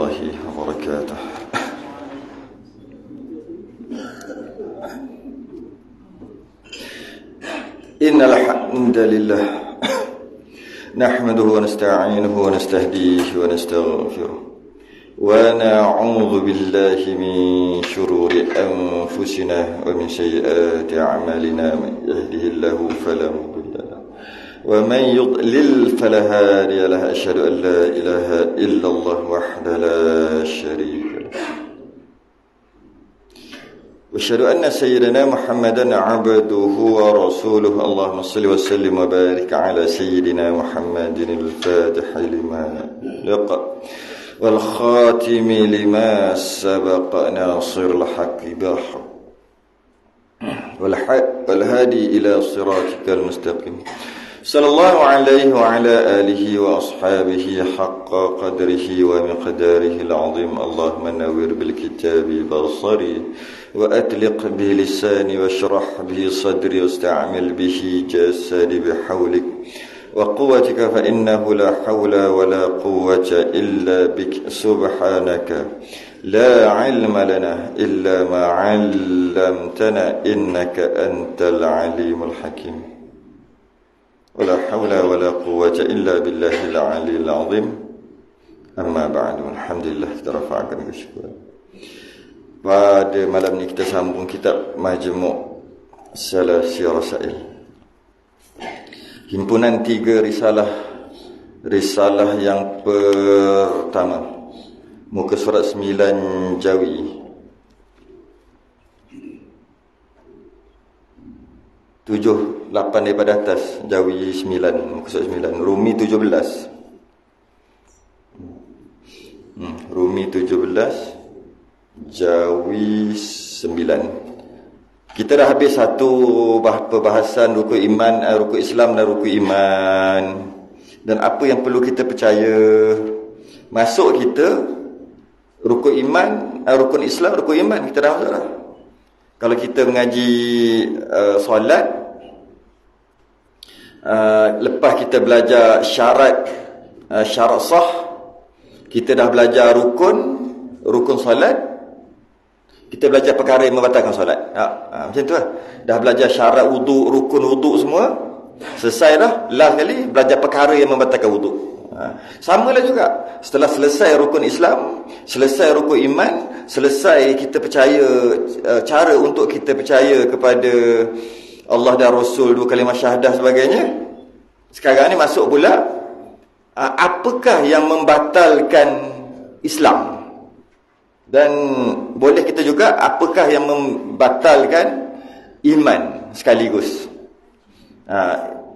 الله وبركاته. إن الحمد لله نحمده ونستعينه ونستهديه ونستغفره ونعوذ بالله من شرور أنفسنا ومن سيئات أعمالنا. من يهده الله فلا مضل له ومن يضلل فلا هادي له. أشهد أن لا إله إلا الله وحده لا شريك له وأشهد أن سيدنا محمدا عبده ورسوله. اللهم صل وسلم وبارك على سيدنا محمد الفاتح لما لق والخاتم لما سبق ناصر الحق بالحق والهادي إلى صراطك المستقيم. صلى الله عليه وعلى آله وأصحابه حق قدره ومقداره العظيم. اللهم نور بالكتاب بصري وأطلق به لساني واشرح به صدري واستعمل به جسدي بحولك وقوتك فإنه لا حول ولا قوة إلا بك. سبحانك لا علم لنا إلا ما علمتنا إنك أنت العليم الحكيم. ولا حول ولا قوة إلا بالله العلي العظيم. Amma ba'du. Alhamdulillah, kita rafa'kan kesyukuran. Pada malam ni kita sambung kitab Majmu' Salasi Rasail, himpunan 3 risalah. Risalah yang pertama, muka surat 9 Jawi, 7-8 daripada atas. Jawi 9, muka surat 9. Rumi 17. Rumi 17, Jawi 9. Kita dah habis satu perbahasan rukun iman, rukun Islam dan rukun iman, dan apa yang perlu kita percaya. Masuk kita rukun iman, rukun Islam, rukun iman, kita dah masuk dah. Kalau kita mengaji solat, lepas kita belajar syarat sah, kita dah belajar rukun solat, kita belajar perkara yang membatalkan solat. Macam tu lah. Dah belajar syarat wuduk, rukun wuduk semua, selesai dah. Last kali belajar perkara yang membatalkan wuduk. Samalah juga. Setelah selesai rukun Islam, selesai rukun iman, selesai kita percaya, cara untuk kita percaya kepada Allah dan Rasul, 2 kalimah syahadah sebagainya. Sekarang ni masuk pula, apakah yang membatalkan Islam, dan boleh kita juga apakah yang membatalkan iman sekaligus.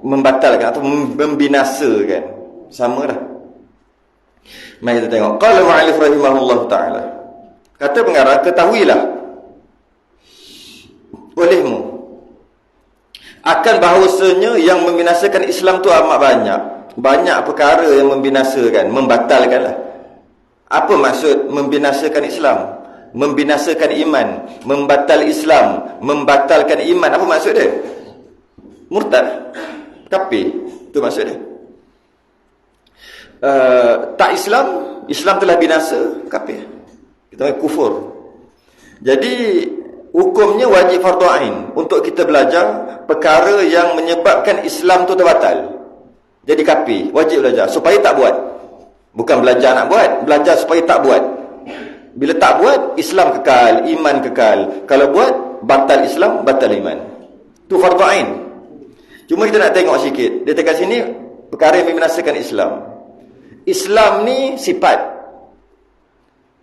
Membatalkan atau membinasakan, sama dah. Mari kita tengok. Qala mu'allif rahimahullah ta'ala, kata pengarang, ketahuilah olehmu akan bahawasanya yang membinasakan Islam tu amat banyak. Banyak perkara yang membinasakan, membatalkan lah. Apa maksud membinasakan Islam? Membinasakan iman, membatal Islam, membatalkan iman. Apa maksud dia? Murtad, kafir, itu maksud dia. Tak Islam, Islam telah binasa, kafir, kita panggil kufur. Jadi hukumnya wajib fardu ain untuk kita belajar perkara yang menyebabkan Islam tu terbatal. Jadi kafir, wajib belajar supaya tak buat. Bukan belajar nak buat, belajar supaya tak buat. Bila tak buat, Islam kekal, iman kekal. Kalau buat, batal Islam, batal iman. Itu fardu ain. Cuma kita nak tengok sikit. Dia tekan sini perkara yang membinasakan Islam. Islam ni sifat.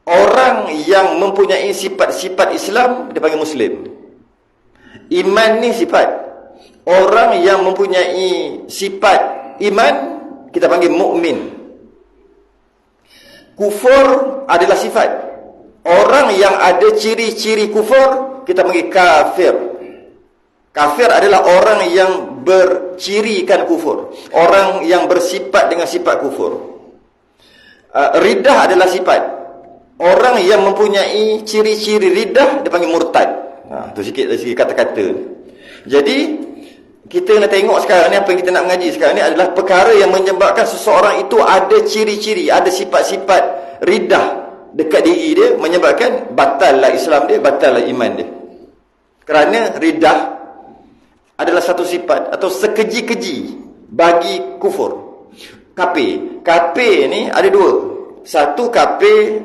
Orang yang mempunyai sifat-sifat Islam dia panggil Muslim. Iman ni sifat. Orang yang mempunyai sifat iman kita panggil mukmin. Kufur adalah sifat. Orang yang ada ciri-ciri kufur kita panggil kafir. Kafir adalah orang yang bercirikan kufur, orang yang bersifat dengan sifat kufur. Riddah adalah sifat. Orang yang mempunyai ciri-ciri riddah dia panggil murtad. Tu sikit dari segi kata-kata. Jadi kita nak tengok sekarang ni, apa yang kita nak mengaji sekarang ni adalah perkara yang menyebabkan seseorang itu ada ciri-ciri, ada sifat-sifat riddah, dekat diri dia menyebabkan batallah Islam dia, batallah iman dia. Kerana ridah adalah satu sifat atau sekeji-keji bagi kufur. Kafir. Kafir ni ada dua. Satu kafir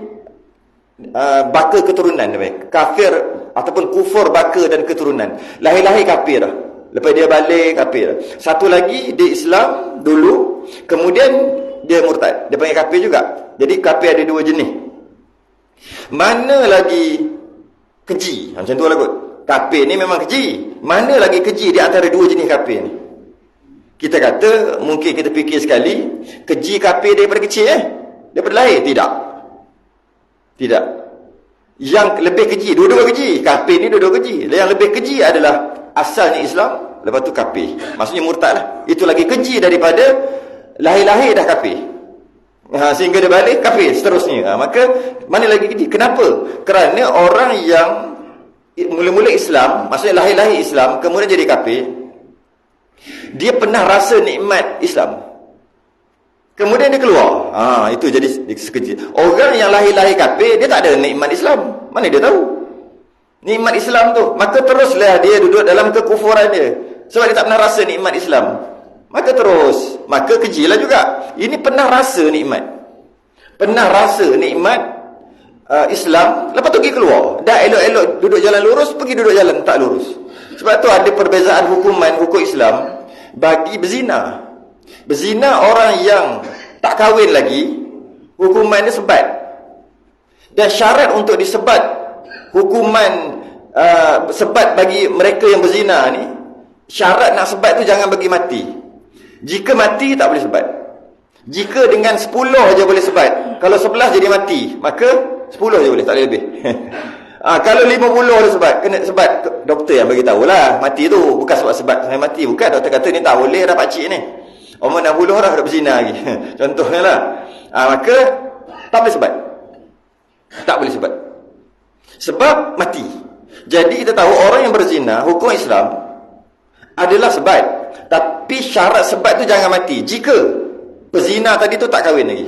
baka keturunan, kafir ataupun kufur baka dan keturunan. Lahir-lahir kafir dah. Lepas dia balik kafir. Satu lagi dia Islam dulu, kemudian dia murtad. Dia panggil kafir juga. Jadi kafir ada dua jenis. Mana lagi keji? Macam tu lah kot. Kafir ni memang keji. Mana lagi keji di antara dua jenis kafir ni? Kita kata, mungkin kita fikir sekali, keji kafir daripada kecil daripada lahir? Tidak. Tidak. Yang lebih keji, dua-dua keji. Kafir ni dua-dua keji. Yang lebih keji adalah asalnya Islam, lepas tu kafir. Maksudnya murtad lah. Itu lagi keji daripada lahir-lahir dah kafir. Sehingga dia balik kafir seterusnya. Maka mana lagi keji? Kenapa? Kerana orang yang mula-mula Islam, maksudnya lahir-lahir Islam, kemudian jadi kafir, dia pernah rasa nikmat Islam, kemudian dia keluar. Itu jadi sekejap. Orang yang lahir-lahir kafir, dia tak ada nikmat Islam. Mana dia tahu nikmat Islam tu? Maka teruslah dia duduk dalam kekufuran dia, sebab dia tak pernah rasa nikmat Islam. Maka kejilah juga. Ini pernah rasa nikmat, pernah rasa nikmat Islam, lepas tu pergi keluar. Dah elok-elok duduk jalan lurus, pergi duduk jalan tak lurus. Sebab tu ada perbezaan hukum Islam bagi berzina. Berzina orang yang tak kahwin lagi, hukuman dia sebat. Dan syarat untuk disebat hukuman sebat bagi mereka yang berzina ni, syarat nak sebat tu jangan bagi mati. Jika mati tak boleh sebat. Jika dengan 10 je boleh sebat. Kalau 11 jadi mati, maka 10 je boleh, tak boleh lebih. Kalau 50 dia sebat, kena sebat. Doktor yang bagi tahulah mati tu bukan sebab sebat sampai mati. Bukan doktor kata ni tak boleh dah pakcik ni, umur 60 dah berzina lagi. Contohnya lah. Maka tak boleh sebat. Tak boleh sebat. Sebab mati. Jadi kita tahu orang yang berzina, hukum Islam adalah sebat. Tapi syarat sebat tu jangan mati. Jika pezina tadi tu tak kahwin lagi.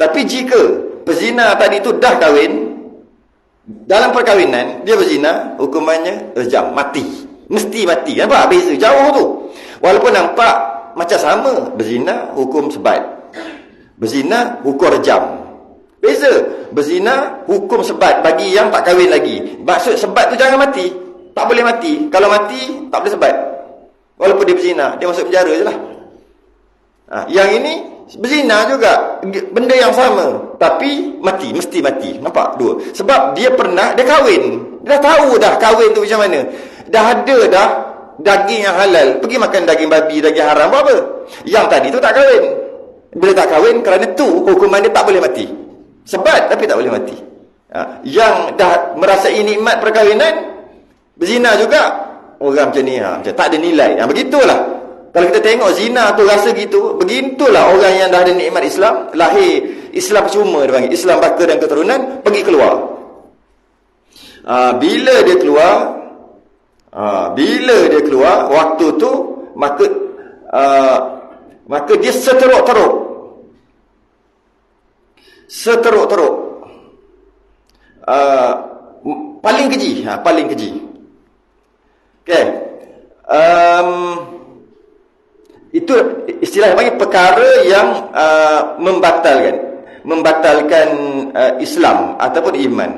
Tapi jika pezina tadi tu dah kahwin, dalam perkahwinan dia berzina, hukumannya rejam, mati. Mesti mati. Nampak beza jauh tu. Walaupun nampak macam sama, berzina hukum sebat, berzina hukum rejam. Beza. Berzina hukum sebat bagi yang tak kahwin lagi. Maksud sebat tu jangan mati. Tak boleh mati. Kalau mati tak boleh sebat. Walaupun dia berzina, dia masuk penjara je lah. Yang ini berzina juga, benda yang sama, tapi mati, mesti mati. Nampak? Dua. Sebab dia kahwin. Dia dah tahu dah kahwin tu macam mana. Dah ada dah daging yang halal. Pergi makan daging babi, daging haram, apa? Yang tadi tu tak kahwin. Bila tak kahwin, kerana tu hukuman dia tak boleh mati. Sebat tapi tak boleh mati. Yang dah merasai nikmat perkahwinan, berzina juga, orang macam ni, macam tak ada nilai. Begitulah. Kalau kita tengok zina tu rasa gitu, begitulah orang yang dah ada nikmat Islam, lahir Islam cuma dia panggil, Islam baka dan keturunan, pergi keluar. Bila dia keluar, waktu tu maka dia seteruk-teruk. Paling keji, paling keji. Okey. Itu istilah panggil perkara yang membatalkan Islam ataupun iman.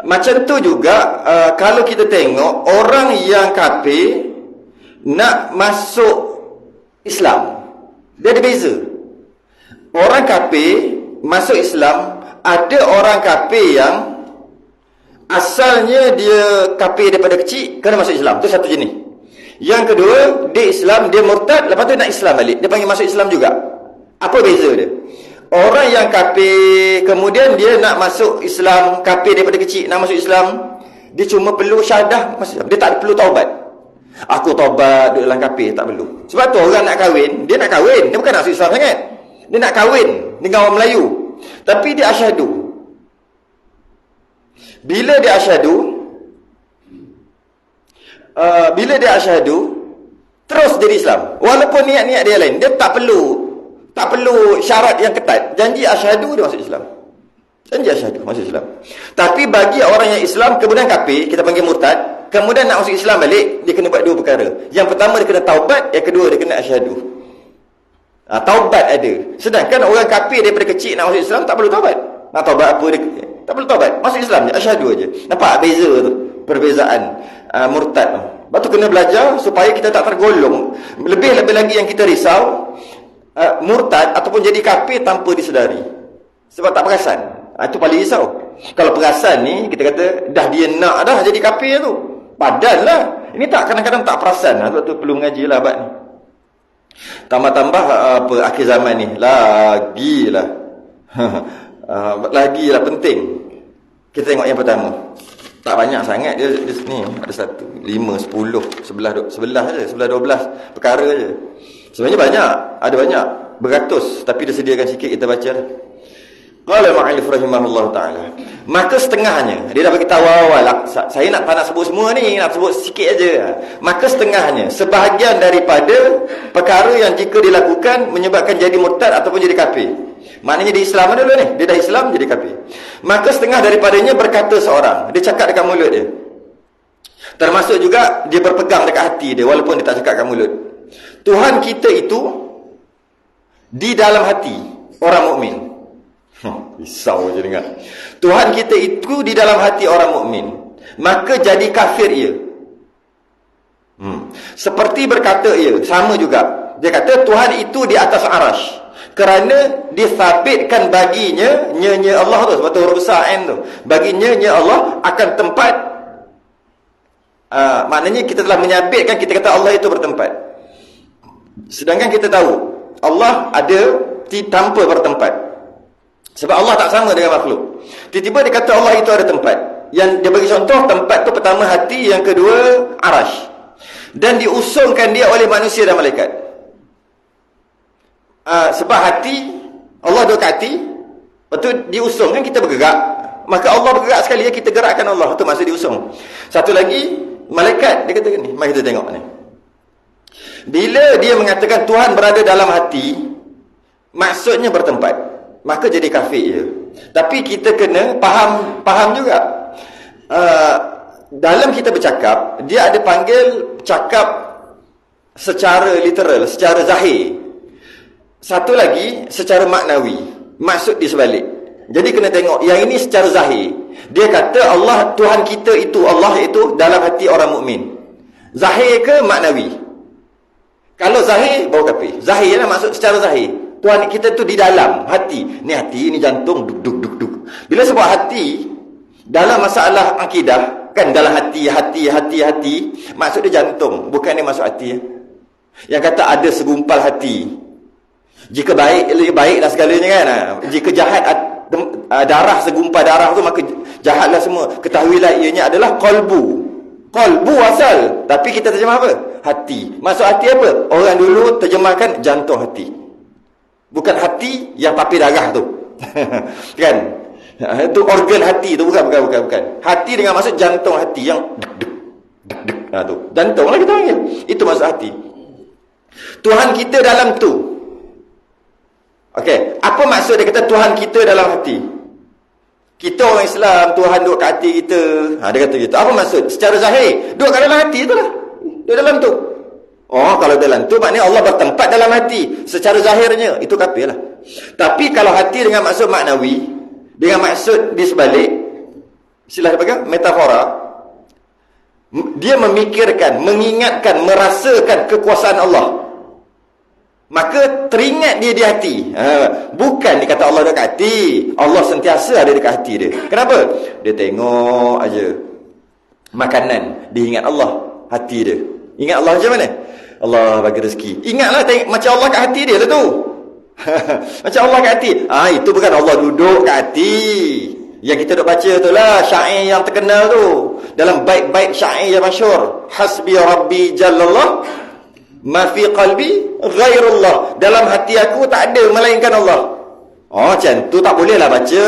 Macam tu juga kalau kita tengok orang yang kafir nak masuk Islam, dia ada beza. Orang kafir masuk Islam, ada orang kafir yang asalnya dia kafir daripada kecil, kena masuk Islam, tu satu jenis. Yang kedua, dia Islam, dia murtad, lepas tu nak Islam balik, dia panggil masuk Islam juga. Apa beza dia? Orang yang kafir kemudian dia nak masuk Islam, kafir daripada kecil nak masuk Islam, dia cuma perlu syahadah masuk Islam. Dia tak perlu taubat. Aku taubat duduk dalam kafir, tak perlu. Sebab tu orang nak kahwin, dia bukan nak masuk Islam sangat. Dia nak kahwin dengan orang Melayu, tapi dia asyhadu. Bila dia asyhadu, terus jadi Islam. Walaupun niat-niat dia lain, dia tak perlu syarat yang ketat. Janji asyhadu, dia masuk Islam. Dan dia asyhadu masuk Islam. Tapi bagi orang yang Islam kemudian kafir, kita panggil murtad, kemudian nak masuk Islam balik, dia kena buat 2 perkara. Yang pertama dia kena taubat, yang kedua dia kena asyhadu. Taubat ada. Sedangkan orang kafir daripada kecil nak masuk Islam tak perlu taubat. Nak taubat apa dia tak perlu taubat. Masuk Islam je, asyhadu aja. Nampak beza tu, perbezaan murtad tu. Lepas tu kena belajar supaya kita tak tergolong. Lebih-lebih lagi yang kita risau, murtad ataupun jadi kafir tanpa disedari. Sebab tak perasan. Itu paling risau. Kalau perasan ni, kita kata dah dia nak dah jadi kafir tu. Padan lah. Ini tak, kadang-kadang tak perasan. Sebab tu perlu mengaji lah abad ni. Tambah-tambah apa akhir zaman ni. Lagilah. Lagilah penting. Kita tengok yang pertama. Tak banyak sangat dia ni. Ada 1, 5, 10, 11 je. 11, 12 perkara je. Sebenarnya banyak. Ada banyak. Beratus. Tapi dia sediakan sikit kita baca lah. Qala ma'alif rahimahullah ta'ala. Maka setengahnya. Dia dah beritahu awal. Saya tak nak sebut semua ni. Nak sebut sikit aja. Maka setengahnya. Sebahagian daripada perkara yang jika dilakukan menyebabkan jadi murtad ataupun jadi kafir. Maknanya di Islam dulu ni. Dia dah Islam jadi kafir. Maka setengah daripadanya berkata seorang. Dia cakap dekat mulut dia. Termasuk juga dia berpegang dekat hati dia. Walaupun dia tak cakap dekat mulut. Tuhan kita itu di dalam hati orang mukmin. Risau je dengar. Tuhan kita itu di dalam hati orang mukmin, maka jadi kafir ia. Seperti berkata ia, sama juga. Dia kata Tuhan itu di atas arasy, kerana disabitkan baginya nya Allah tu, sebab tu huruf besar N tu. Baginya nya Allah akan tempat. Maknanya kita telah menyabitkan, kita kata Allah itu bertempat. Sedangkan kita tahu Allah ada tanpa bertempat. Sebab Allah tak sama dengan makhluk. Tiba-tiba dia kata Allah itu ada tempat. Yang dia bagi contoh, tempat tu pertama hati, yang kedua arasy. Dan diusungkan dia oleh manusia dan malaikat. Sebab hati, Allah duduk kat hati, lepas tu diusung kan kita bergerak. Maka Allah bergerak sekali, kita gerakkan Allah. Itu maksud diusung. Satu lagi, malaikat, dia kata ni, mari kita tengok ni. Bila dia mengatakan Tuhan berada dalam hati, maksudnya bertempat. Maka jadi kafir je. Tapi kita kena faham juga. Dalam kita bercakap, dia ada panggil cakap secara literal, secara zahir. Satu lagi secara maknawi, maksud di sebalik. Jadi kena tengok yang ini secara zahir. Dia kata Allah, Tuhan kita itu, Allah itu dalam hati orang mukmin. Zahir ke maknawi? Kalau zahir baru kafir. Zahir lah maksud secara zahir. Tuhan kita tu di dalam hati. Ni hati, ni jantung, duk duk duk duk. Bila sebut hati dalam masalah akidah, kan dalam hati, maksud dia jantung, bukan dia masuk hati. Yang kata ada segumpal hati. Jika baik, lebih baiklah segalanya kan. Jika jahat, darah segumpal darah tu, maka jahatlah semua. Ketahuilah ianya adalah qalbu. Qalbu asal, tapi kita terjemah apa? Hati. Masuk hati apa? Orang dulu terjemahkan jantung hati. Bukan hati yang papi darah tu. Kan? Itu organ hati tu, bukan. Hati dengan maksud jantung hati yang dek dek. Tu. Jantung lah kita panggil. Itu maksud hati. Tuhan kita dalam tu. Okey, apa maksud dia kata Tuhan kita dalam hati? Kita orang Islam, Tuhan duduk kat hati kita. Dia kata gitu. Apa maksud? Secara zahir, duduk kat dalam hati itulah. Duduk dalam tu. Oh, kalau dalam tu maknanya Allah bertempat dalam hati. Secara zahirnya, itu kafir lah. Tapi kalau hati dengan maksud maknawi, dengan maksud di sebalik, istilah apa? Metafora. Dia memikirkan, mengingatkan, merasakan kekuasaan Allah. Maka teringat dia di hati. Bukan dia kata Allah dekat hati. Allah sentiasa ada dekat hati dia. Kenapa? Dia tengok aja makanan, dia ingat Allah, hati dia. Ingat Allah macam mana? Allah bagi rezeki. Ingatlah macam Allah kat hati dia lah tu. Macam Allah kat hati. Itu bukan Allah duduk kat hati. Yang kita duk baca tu lah, syair yang terkenal tu. Dalam bait-bait syair yang masyhur. Hasbi Rabbi Jallallah, ma fi qalbi ghairullah. Dalam hati aku tak ada melainkan Allah. Macam tu tak bolehlah baca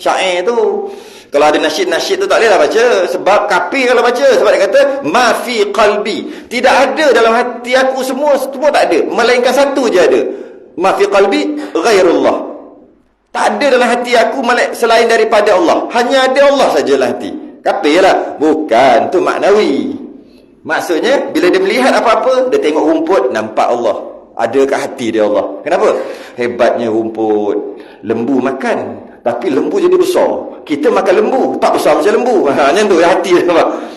syair tu. Kalau ada nasyid-nasyid tu tak bolehlah baca. Sebab kafir kalau baca. Sebab dia kata ma fi qalbi, tidak ada dalam hati aku, semua tak ada, melainkan satu je ada. Ma fi qalbi ghairullah. Tak ada dalam hati aku selain daripada Allah. Hanya ada Allah saja dalam hati. Kafir lah. Bukan. Tu maknawi. Maksudnya, bila dia melihat apa-apa, dia tengok rumput, nampak Allah. Ada kat hati dia Allah. Kenapa? Hebatnya rumput. Lembu makan. Tapi lembu jadi besar. Kita makan lembu. Tak besar macam lembu. Macam tu hati dia.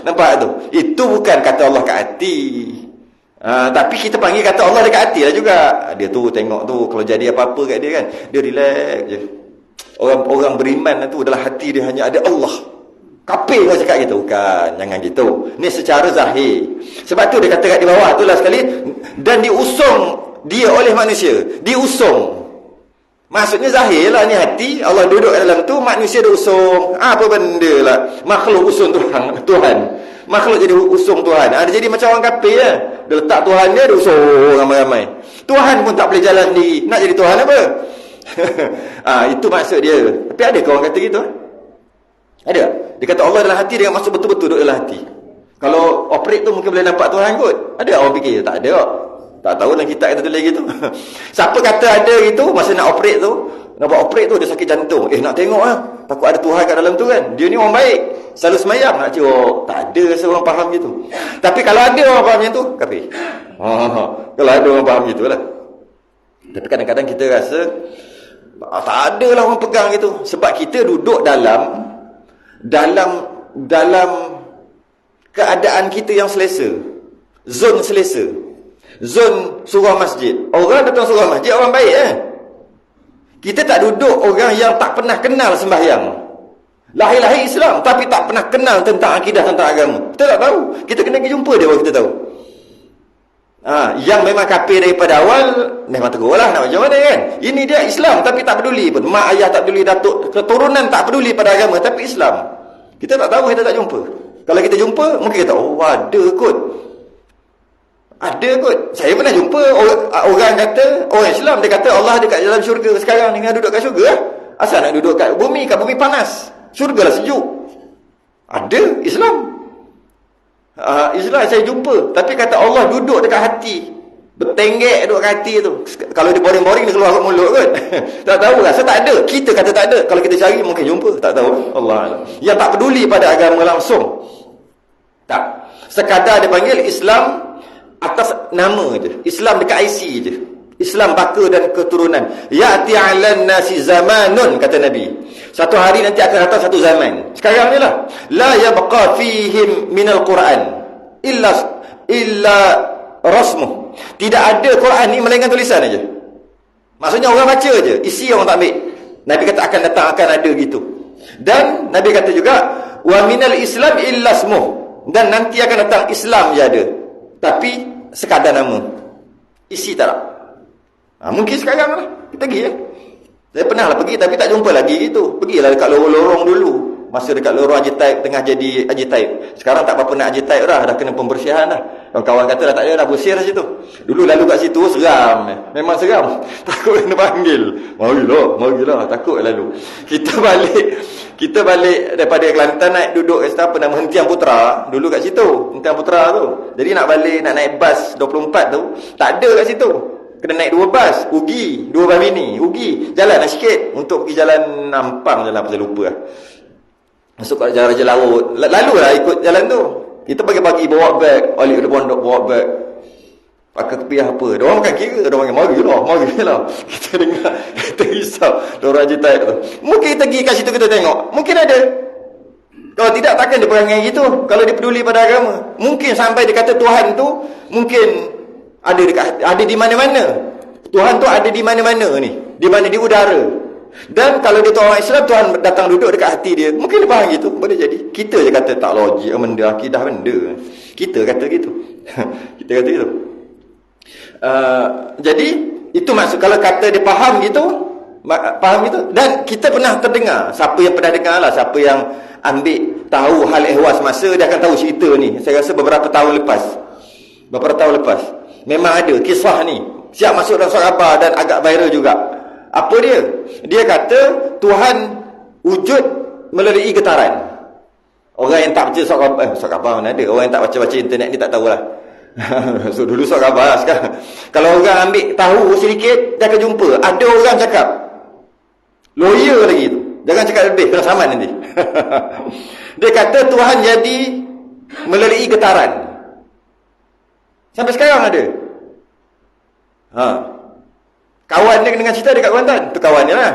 Nampak tu? Itu bukan kata Allah kat hati. Tapi kita panggil kata Allah dekat hati lah juga. Dia tu tengok tu, kalau jadi apa-apa kat dia kan, dia relax je. Orang beriman tu dalam hati dia hanya ada Allah. Kafir kau cakap gitu. Bukan, jangan gitu. Ni secara zahir. Sebab tu dia kata kat di bawah tu lah sekali, dan diusung dia oleh manusia. Diusung. Maksudnya zahir lah ni hati. Allah duduk dalam tu, manusia dia usung. Apa benda lah. Makhluk usung Tuhan. Makhluk jadi usung Tuhan. Dia jadi macam orang kafir lah. Dia letak Tuhan dia usung ramai-ramai. Tuhan pun tak boleh jalan sendiri. Nak jadi Tuhan apa? Itu maksud dia. Tapi adakah orang kata gitu? Ada? Dia kata Allah dalam hati, dia maksud betul-betul duduk dalam hati. Kalau operate tu mungkin boleh nampak Tuhan kot. Ada orang fikir? Tak ada. Tak tahu dalam kitab kata tulis gitu. Siapa kata ada gitu, masa nak operate tu, nak buat operate tu dia sakit jantung. Nak tengok lah. Takut ada Tuhan kat dalam tu kan. Dia ni orang baik. Selalu semayang nak tengok. Tak ada rasa orang faham gitu. Tapi kalau ada orang faham macam tu, kafir. Kalau ada orang faham gitu lah. Tapi kadang-kadang kita rasa tak ada lah orang pegang gitu. Sebab kita duduk dalam keadaan kita yang selesa. Zon selesa. Zon surau masjid. Orang datang surau masjid, orang baik Kita tak duduk orang yang tak pernah kenal sembahyang. Lahir-lahir Islam tapi tak pernah kenal tentang akidah, tentang agama. Kita tak tahu. Kita kena pergi jumpa dia baru kita tahu. Yang memang kafir daripada awal, memang tegur lah, nak macam mana kan. Ini dia Islam tapi tak peduli pun. Mak ayah tak peduli, datuk keturunan tak peduli pada agama, tapi Islam. Kita tak tahu, kita tak jumpa. Kalau kita jumpa, mungkin kita ada kot. Ada kot. Saya pernah jumpa orang kata, orang Islam, dia kata Allah dekat dalam syurga sekarang ni, duduk kat syurga lah. Asal nak duduk kat bumi panas. Syurga lah sejuk. Ada Islam. Islam saya jumpa. Tapi kata Allah duduk dekat hati. Bertenggek duduk kat hati tu. Kalau dia boring-boring, dia keluar kat mulut kot. Tak tahu rasa tak ada. Kita kata tak ada. Kalau kita cari mungkin jumpa. Tak tahu. Allah. Yang tak peduli pada agama langsung. Tak. Sekadar dia panggil Islam atas nama je. Islam dekat IC je. Islam baka dan keturunan. Ya'ti 'alan nasi zamanun, kata Nabi. Satu hari nanti akan datang satu zaman. Sekarang ni lah. La yabqa fihim minal Quran illa rasmuh. Tidak ada Quran ni melainkan tulisan aja. Maksudnya orang baca je, isi orang tak ambil. Nabi kata akan datang, akan ada gitu. Dan Nabi kata juga wa minal Islam illa ismuh. Dan nanti akan datang Islam je ada. Tapi sekadar nama. Isi tak ada. Mungkin sekarang lah. Kita pergi Saya pernah lah pergi tapi tak jumpa lagi gitu. Pergilah dekat lorong-lorong dulu. Masa dekat lorong Haji Taib tengah jadi Haji Taib. Sekarang tak apa-apa nak Haji Taib dah kena pembersihan dah. Kawan-kawan kata dah tak ada dah, bersih dah situ. Dulu lalu kat situ seram. Memang seram. Takut kena panggil. Marilah. Takut lalu. Kita balik daripada Kelantan naik duduk kat situ apa nama Hentian Putra. Dulu kat situ. Hentian Putra tu. Jadi nak balik, nak naik bas 24 tu. Tak ada kat situ. Kena naik 2 bas, Ugi, 2 bas mini, Ugi, jalan lah sikit untuk pergi jalan Nampang je lah, saya lupa lah. Masuk kat jalan Raja Laut, lalu lah ikut jalan tu. Kita pagi-pagi bawa beg, balik ke pondok bawa beg, pakai kepiah apa, dia orang makan kira, dia orang marilah. Kita dengar, kita risau, dia orang Raja Taib tu. Mungkin kita pergi kat situ kita tengok, mungkin ada. Kalau tidak, takkan dia perangai gitu, kalau dia peduli pada agama. Mungkin sampai dia kata Tuhan tu, mungkin ada di mana-mana. Tuhan tu ada di mana-mana ni. Di mana? Di udara. Dan kalau dia tu orang Islam, Tuhan datang duduk dekat hati dia. Mungkin dia faham gitu. Boleh jadi. Kita je kata tak logik benda, akidah benda. Kita kata gitu. Kita kata gitu. Jadi itu maksud kalau kata dia faham gitu. Dan kita pernah terdengar. Siapa yang pernah dengar lah, siapa yang ambil tahu hal ehwal semasa, dia akan tahu cerita ni. Saya rasa beberapa tahun lepas. Memang ada kisah ni. Siap masuk dalam surat khabar dan agak viral juga. Apa dia? Dia kata Tuhan wujud melalui getaran. Orang yang tak baca surat khabar mana ada. Orang yang tak baca-baca internet ni tak tahulah. So dulu surat khabar lah sekarang. Kalau orang ambil tahu sedikit, dia akan jumpa. Ada orang cakap Lawyer lagi tu. Jangan cakap lebih, kena saman nanti. Dia kata Tuhan jadi melalui getaran. Sampai sekarang ada. Kawan dia dengan cerita dekat Kuantan. Tu kawan dia lah.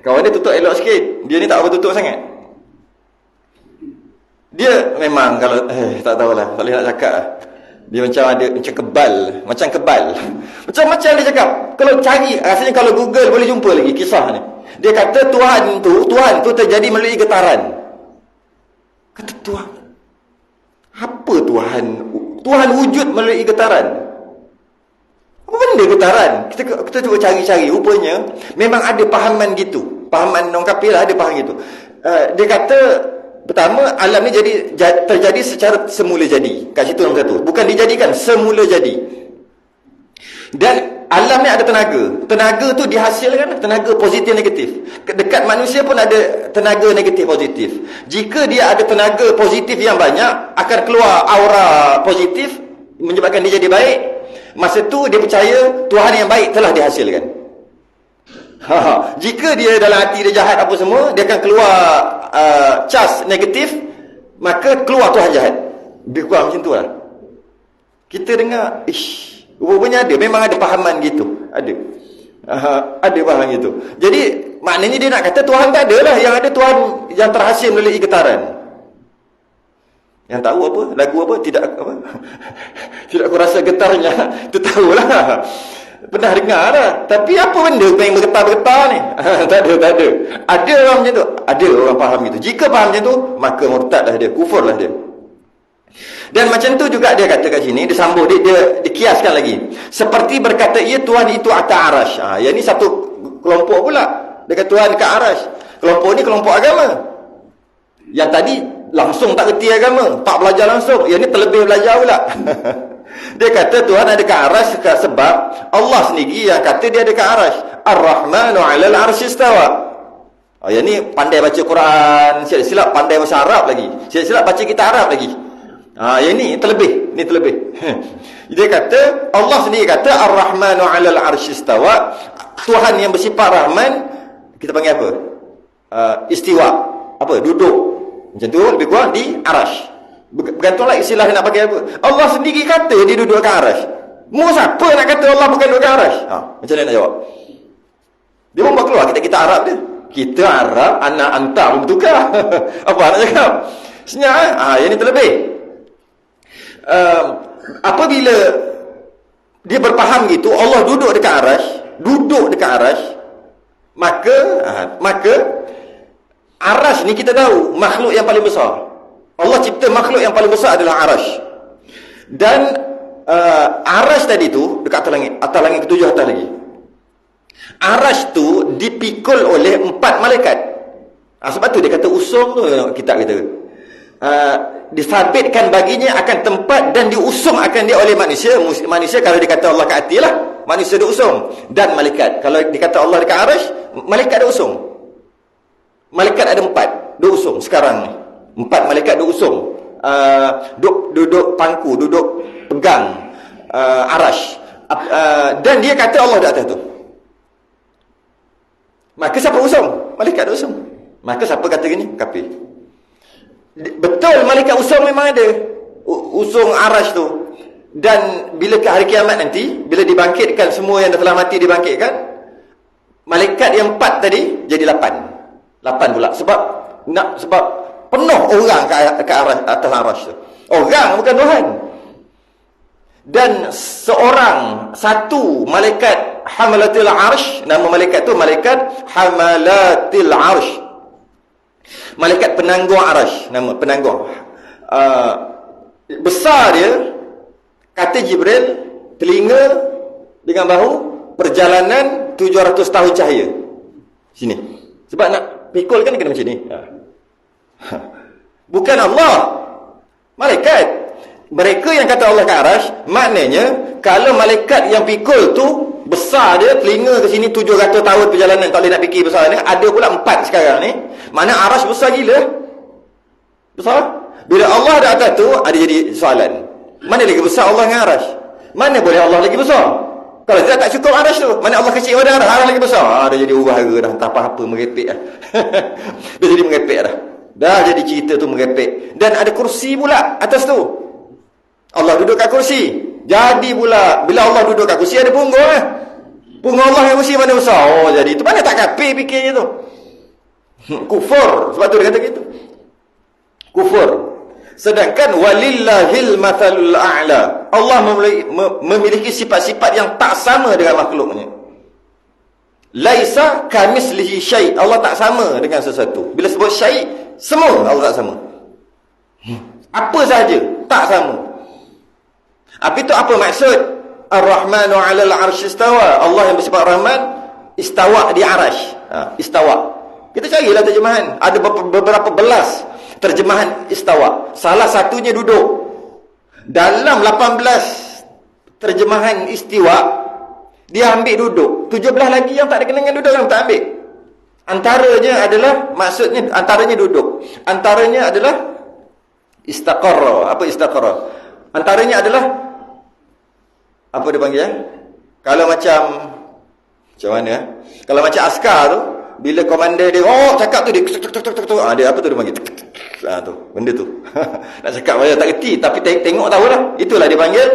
Kawan dia tutup elok sikit. Dia ni tak apa tutup sangat. Dia memang kalau tak tahulah, tak boleh nak cakap lah. Dia macam ada macam kebal. Macam-macam dia cakap. Kalau cari, rasanya kalau Google boleh jumpa lagi kisah ni. Dia kata Tuhan tu terjadi melalui getaran. Kata Tuhan, apa Tuhan? Tuhan wujud melalui getaran. Apa benda getaran? Kita cuba cari-cari. Rupanya memang ada pahaman gitu. Pahaman orang kafir lah ada faham gitu. Dia kata pertama, alam ni terjadi secara semula jadi. Kat situ nombor satu. Bukan dijadikan, semula jadi. Dan alam ni ada tenaga. Tenaga tu dihasilkan tenaga positif negatif. Dekat manusia pun ada tenaga negatif positif. Jika dia ada tenaga positif yang banyak, akan keluar aura positif menyebabkan dia jadi baik. Masa tu dia percaya Tuhan yang baik telah dihasilkan. Jika dia dalam hati dia jahat apa semua, dia akan keluar cas negatif, maka keluar Tuhan jahat. Lebih kurang macam tu lah. Kita dengar, rupanya ada, memang ada pahaman gitu. Ada faham gitu. Jadi maknanya dia nak kata Tuhan tak ada lah. Yang ada Tuhan yang terhasil melalui getaran. Yang tahu apa? Lagu apa? Tidak apa? Tidak aku rasa getarnya. Itu tahulah. Pernah dengar lah. Tapi apa benda yang bergetar-getar ni? Tak ada. Ada orang macam tu. Ada orang faham gitu. Jika faham macam tu, maka murtad lah dia. Kufur lah dia. Dan macam tu juga dia kata kat sini, dia sambung, dia kiaskan lagi. Seperti berkata, ya Tuhan itu atas arash. Yang ni satu kelompok pula. Dia kata Tuhan dekat arash. Kelompok ni kelompok agama. Yang tadi langsung tak kerti agama, tak belajar langsung. Yang ni terlebih belajar pula. Dia kata Tuhan ada kat arash sebab Allah sendiri yang kata dia ada kat arash. Ar-Rahmanu 'alal 'arsy istawa. Yang ni pandai baca Quran, silap pandai bahasa Arab lagi. Silap baca kitab Arab lagi. Yang ni terlebih. Dia kata Allah sendiri kata Ar-Rahmanu 'alal 'arsy istawa. Tuhan yang bersifat Rahman, kita panggil apa? Istiwa. Apa? Duduk. Macam tu lebih kurang di arash. Bergantunglah istilah nak pakai apa. Allah sendiri kata dia duduk kat arash. Mu siapa nak kata Allah bukan duduk kat arash? Macam mana nak jawab? Dia pun buat keluar kita Arab dia. Kita Arab, anak antar pun bertukar. Apa nak cakap? Senyap yang ni terlebih. Apabila dia berfaham gitu, Allah duduk dekat arash, maka arash ni kita tahu makhluk yang paling besar. Allah cipta makhluk yang paling besar adalah arash. Dan arash tadi tu dekat atas langit ketujuh atas lagi. Arash tu dipikul oleh 4 malaikat. Sebab tu dia kata usung tu, kitab kita. Disabitkan baginya akan tempat dan diusung akan dia oleh manusia. Manusia kalau dikata Allah kat hati lah, manusia diusung. Dan malaikat, kalau dikata Allah dekat arash, malaikat diusung. Malaikat ada 4 diusung sekarang ni. 4 malaikat diusung, duduk pangku, duduk pegang arash. Dan dia kata Allah di atas tu. Maka siapa usung? Malaikat usung. Maka siapa kata gini? Kafir. Betul malaikat usung memang ada. Usung arash tu. Dan bila ke hari kiamat nanti, bila dibangkitkan semua yang telah mati dibangkitkan, malaikat yang 4 tadi jadi 8 pula. Sebab penuh orang ke arah atas arash tu. Orang bukan Tuhan. Dan satu malaikat hamalatil arsh, nama malaikat tu malaikat hamalatil arsh. Malaikat penanggung arash, nama penanggung. Besar dia, kata Jibril, telinga dengan bahu, perjalanan 700 tahun cahaya. Sini. Sebab nak pikul kan kena macam ni. Bukan Allah, malaikat. Mereka yang kata Allah ke arash, maknanya kalau malaikat yang pikul tu besar dia, telinga ke sini 700 tahun perjalanan, tak boleh nak fikir besar ni. Ada pula 4 sekarang ni. Mana arash besar gila. Besar. Bila Allah ada atas tu, ada jadi soalan. Mana lagi besar Allah dengan arash? Mana boleh Allah lagi besar? Kalau tidak tak cukup arash tu. Mana Allah kecil pada arash lagi besar. Dia jadi uhara dah. Tak apa-apa merepek dah. Dia jadi merepek dah. Dah jadi cerita tu merepek. Dan ada kursi pula atas tu. Allah duduk kat kursi. Jadi pula bila Allah duduk kat kursi ada punggung lah. Punggung Allah yang kursi mana besar. Oh jadi tu mana tak kafir fikirnya tu. Kufur. Sebab tu dia kata gitu. Kufur. Sedangkan walillahil mathalul a'la. Allah memiliki sifat-sifat yang tak sama dengan makhluknya. Laisa kamislihi syai'. Allah tak sama dengan sesuatu. Bila sebut syai', semua Allah tak sama. Apa sahaja tak sama. Apa itu apa maksud? Ar-Rahmanu 'alal 'arsy istawa. Allah yang bersifat Rahman istawa di arash. Istawa. Kita carilah terjemahan. Ada beberapa belas terjemahan istawa. Salah satunya duduk. Dalam 18 terjemahan istiwa, dia ambil duduk. 17 lagi yang tak ada kena dengan duduk yang tak ambil. Antaranya adalah, maksudnya antaranya duduk. Antaranya adalah istaqarra. Apa istaqarra? Antaranya adalah apa dia panggil Kalau macam mana Kalau macam askar tu, bila komander dia cakap tu dia dia apa tu dia panggil tu benda tu. Nak cakap saya tak reti tapi tengok tahulah. Itulah dia panggil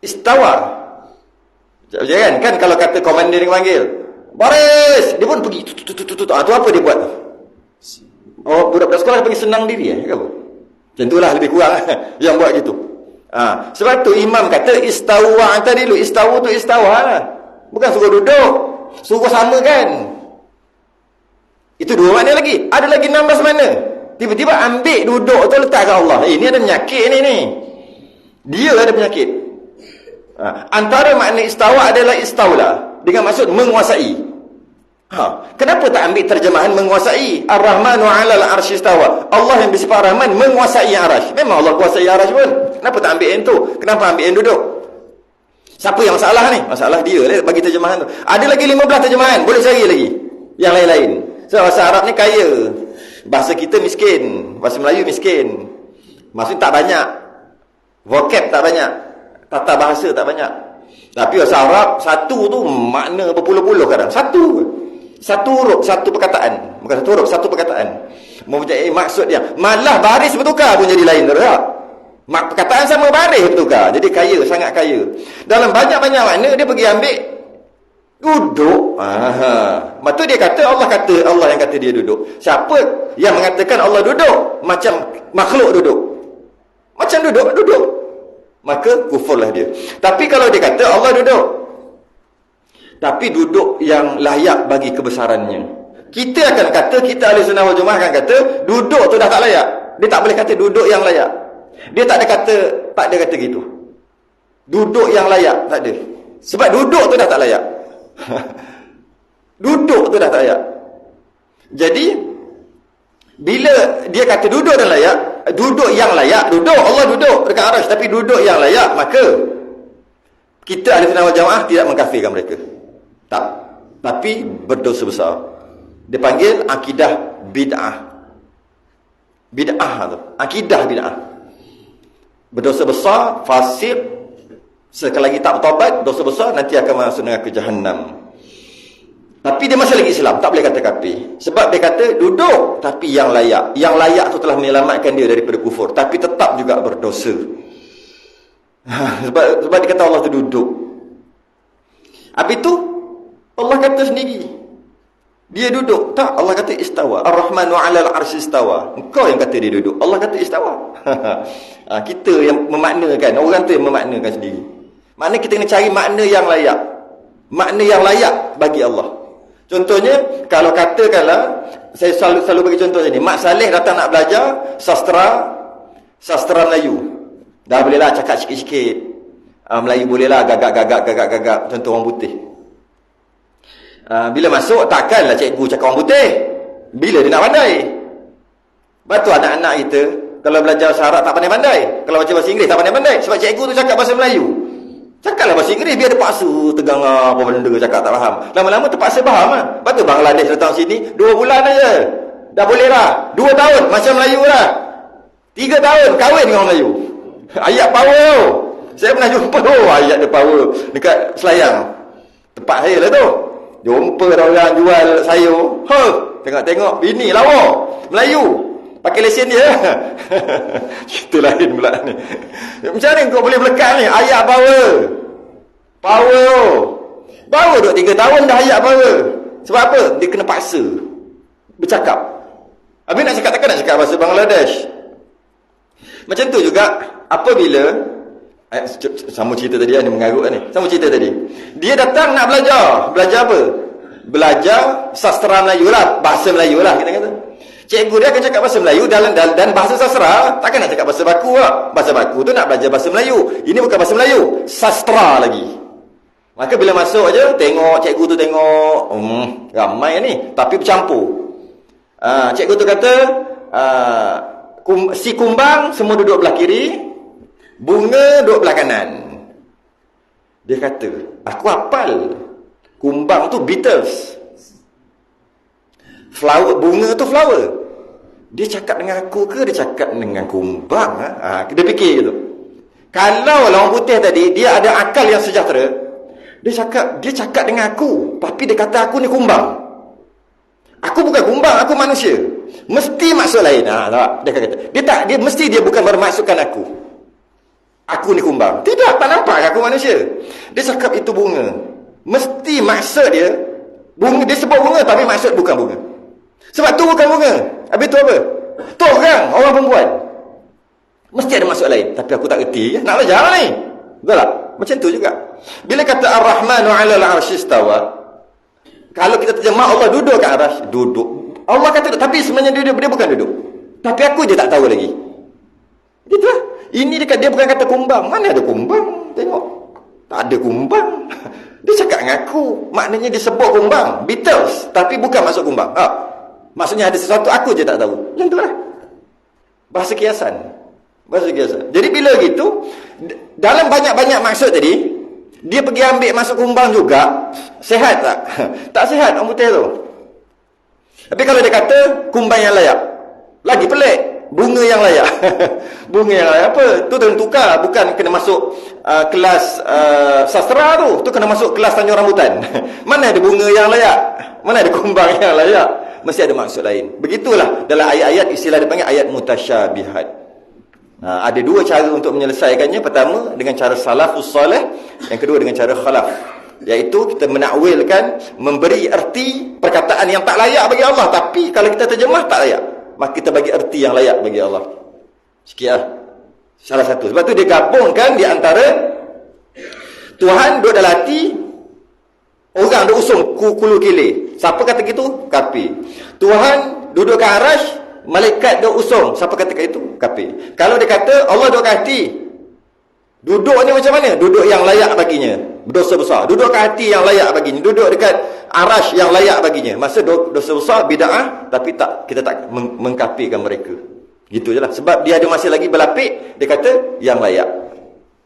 istawa. Jangan kan kalau kata komander dia panggil baris, dia pun pergi tu apa dia buat tu? Budak-budak sekolah panggil senang diri ke apa? Macam itulah lebih kurang yang buat gitu. Sebab tu imam kata istawa tadi dulu. Istawa tu istawa lah. Bukan suruh duduk, suruh samakan. Itu dua makna lagi. Ada lagi 16 makna. Tiba-tiba ambil duduk tu letak kat Allah. Ini ada penyakit ni. Dia ada penyakit. Antara makna istawa adalah istaula, dengan maksud menguasai. Kenapa tak ambil terjemahan menguasai? Ar-Rahmanu 'alal 'arsy istawa. Allah yang bersifat Rahman menguasai arash. Memang Allah kuasai arash pun. Kenapa tak ambil yang tu? Kenapa ambil yang duduk? Siapa yang masalah ni? Masalah dia lah bagi terjemahan tu. Ada lagi 15 terjemahan. Boleh cari lagi yang lain-lain. Sebab bahasa Arab ni kaya. Bahasa kita miskin. Bahasa Melayu miskin. Maksudnya tak banyak. Vocab tak banyak. Tata bahasa tak banyak. Tapi bahasa Arab satu tu makna berpuluh-puluh kadang. Satu huruf, satu perkataan. Bukan satu huruf, satu perkataan. Mempunyai maksud dia. Malah baris bertukar pun jadi lain. Tak? Perkataan sama baris bertukar. Jadi kaya, sangat kaya. Dalam banyak-banyak makna dia pergi ambil duduk. Maksud dia kata Allah yang kata dia duduk. Siapa yang mengatakan Allah duduk macam makhluk duduk? Macam duduk. Maka kufurlah dia. Tapi kalau dia kata Allah duduk, tapi duduk yang layak bagi kebesarannya, kita akan kata, kita ahli sunnah wal jamaah akan kata duduk tu dah tak layak. Dia tak boleh kata duduk yang layak. Dia tak ada kata gitu. Duduk yang layak tak ada. Sebab duduk tu dah tak layak. Duduk tu dah tak layak. Jadi bila dia kata duduk dan layak, duduk yang layak, duduk Allah duduk dekat arash, tapi duduk yang layak, maka kita ahli sunnah wal jamaah tidak mengkafirkan mereka. Tak. Tapi berdosa besar. Dia panggil akidah bid'ah. Bid'ah tu. Akidah bid'ah. Berdosa besar, fasik. Sekali lagi tak bertaubat, dosa besar, nanti akan masuk neraka Jahannam. Tapi dia masih lagi Islam, tak boleh kata kafir. Sebab dia kata duduk tapi yang layak. Yang layak tu telah menyelamatkan dia daripada kufur, tapi tetap juga berdosa. Sebab dia kata Allah tu duduk. Habis tu Allah kata sendiri dia duduk. Tak, Allah kata istawa. Ar-Rahmanu 'alal 'arsy istawa. Engkau yang kata dia duduk. Allah kata istawa. Kita yang memaknakan, orang tu yang memaknakan sendiri. Makna kita kena cari makna yang layak. Makna yang layak bagi Allah. Contohnya, kalau katakanlah, saya selalu bagi contoh ni, Mak Saleh datang nak belajar sastra Melayu. Dah bolehlah cakap sikit-sikit. Melayu bolehlah gagak contoh orang putih. Bila masuk, takkanlah cikgu cakap orang putih. Bila dia nak pandai? Lepas tu anak-anak kita, kalau belajar bahasa Arab tak pandai-pandai. Kalau baca bahasa Inggeris tak pandai-pandai. Sebab cikgu tu cakap bahasa Melayu. Cakaplah bahasa Inggeris, biar dia paksa tegang apa benda cakap tak faham. Lama-lama terpaksa faham lah. Lepas tu Bangladesh datang sini 2 bulan aja dah boleh lah. 2 tahun macam Melayu lah. 3 tahun kahwin dengan orang Melayu. Ayat power. Saya pernah jumpa ayat dia power dekat Selayang. Tempat saya lah tu. Jumpa orang jual sayur. Tengok-tengok bini lawa Melayu. Pakai lesen dia. Cerita lain pula ni. Macam mana kau boleh melekat ni? Ayat power. Baru duduk 3 tahun dah ayat power. Sebab apa? Dia kena paksa bercakap. Habis nak cakap takkan nak cakap bahasa Bangladesh. Macam tu juga apabila sama cerita tadi ni mengarut ni. Sama cerita tadi. Dia datang nak belajar. Belajar apa? Belajar sastra Melayu lah, bahasa Melayu lah kita kata. Cikgu dia akan cakap bahasa Melayu dan bahasa sastra. Takkan nak cakap bahasa baku lah. Bahasa baku tu nak belajar bahasa Melayu. Ini bukan bahasa Melayu, sastra lagi. Maka bila masuk aja tengok cikgu tu tengok, ramai ni tapi bercampur. Cikgu tu kata si kumbang semua duduk belah kiri, bunga duduk belah kanan. Dia kata, aku hafal kumbang tu Beatles, flower, bunga tu flower. Dia cakap dengan aku ke dia cakap dengan kumbang? Dia fikir gitu. Kalau orang putih tadi dia ada akal yang sejahtera, dia cakap dengan aku, tapi dia kata aku ni kumbang. Aku bukan kumbang, aku manusia. Mesti maksud lain. Tak. Dia mesti dia bukan bermaksudkan aku. Aku ni kumbang. Tidak, tak nampak aku manusia. Dia cakap itu bunga. Mesti maksud dia bunga, dia sebut bunga tapi maksud bukan bunga. Sebab tu bukan bunga. Habis tu apa? Tu orang perempuan. Mesti ada maksud lain. Tapi aku tak kerti. Nak belajar ni. Betul tak? Macam tu juga. Bila kata Ar-Rahmanu 'alal 'arsy istawa, kalau kita terjemah Allah duduk kat aras, duduk. Allah kata tapi sebenarnya dia bukan duduk. Tapi aku je tak tahu lagi. Gitu lah. Ini dia bukan kata kumbang. Mana ada kumbang? Tengok. Tak ada kumbang. Dia cakap dengan aku. Maknanya dia sebut kumbang. Beatles. Tapi bukan maksud kumbang. Maksudnya ada sesuatu aku je tak tahu. Yang tu lah. Bahasa kiasan. Jadi bila gitu, dalam banyak-banyak maksud tadi, dia pergi ambil masuk kumbang juga. Sehat tak? Tak sehat orang putih tu. Tapi kalau dia kata kumbang yang layak, lagi pelik. Bunga yang layak. Bunga yang layak apa? Tu kena tukar. Bukan kena masuk kelas sastra tu. Tu kena masuk kelas Tanjung Rambutan. Mana ada bunga yang layak? Mana ada kumbang yang layak? Mesti ada maksud lain. Begitulah dalam ayat-ayat istilah dipanggil ayat mutasyabihat. Ada 2 cara untuk menyelesaikannya. Pertama dengan cara salafus soleh, yang kedua dengan cara khalaf, iaitu kita menakwilkan, memberi erti perkataan yang tak layak bagi Allah, tapi kalau kita terjemah tak layak, maka kita bagi erti yang layak bagi Allah. Sekian salah satu. Sebab tu dia gabungkan di antara Tuhan duduk dalam hati, orang duduk usung kulu kile. Siapa kata gitu? Kafir. Tuhan duduk ke arash, malaikat duduk usung. Siapa kata itu? Kafir. Kalau dia kata Allah duduk ke hati, duduk ni macam mana? Duduk yang layak baginya, berdosa besar. Duduk ke hati yang layak baginya, duduk dekat arash yang layak baginya. Masa dosa besar, bid'ah, tapi tak, kita tak mengkafirkan mereka. Gitu je lah. Sebab dia ada masih lagi berlapik, dia kata yang layak.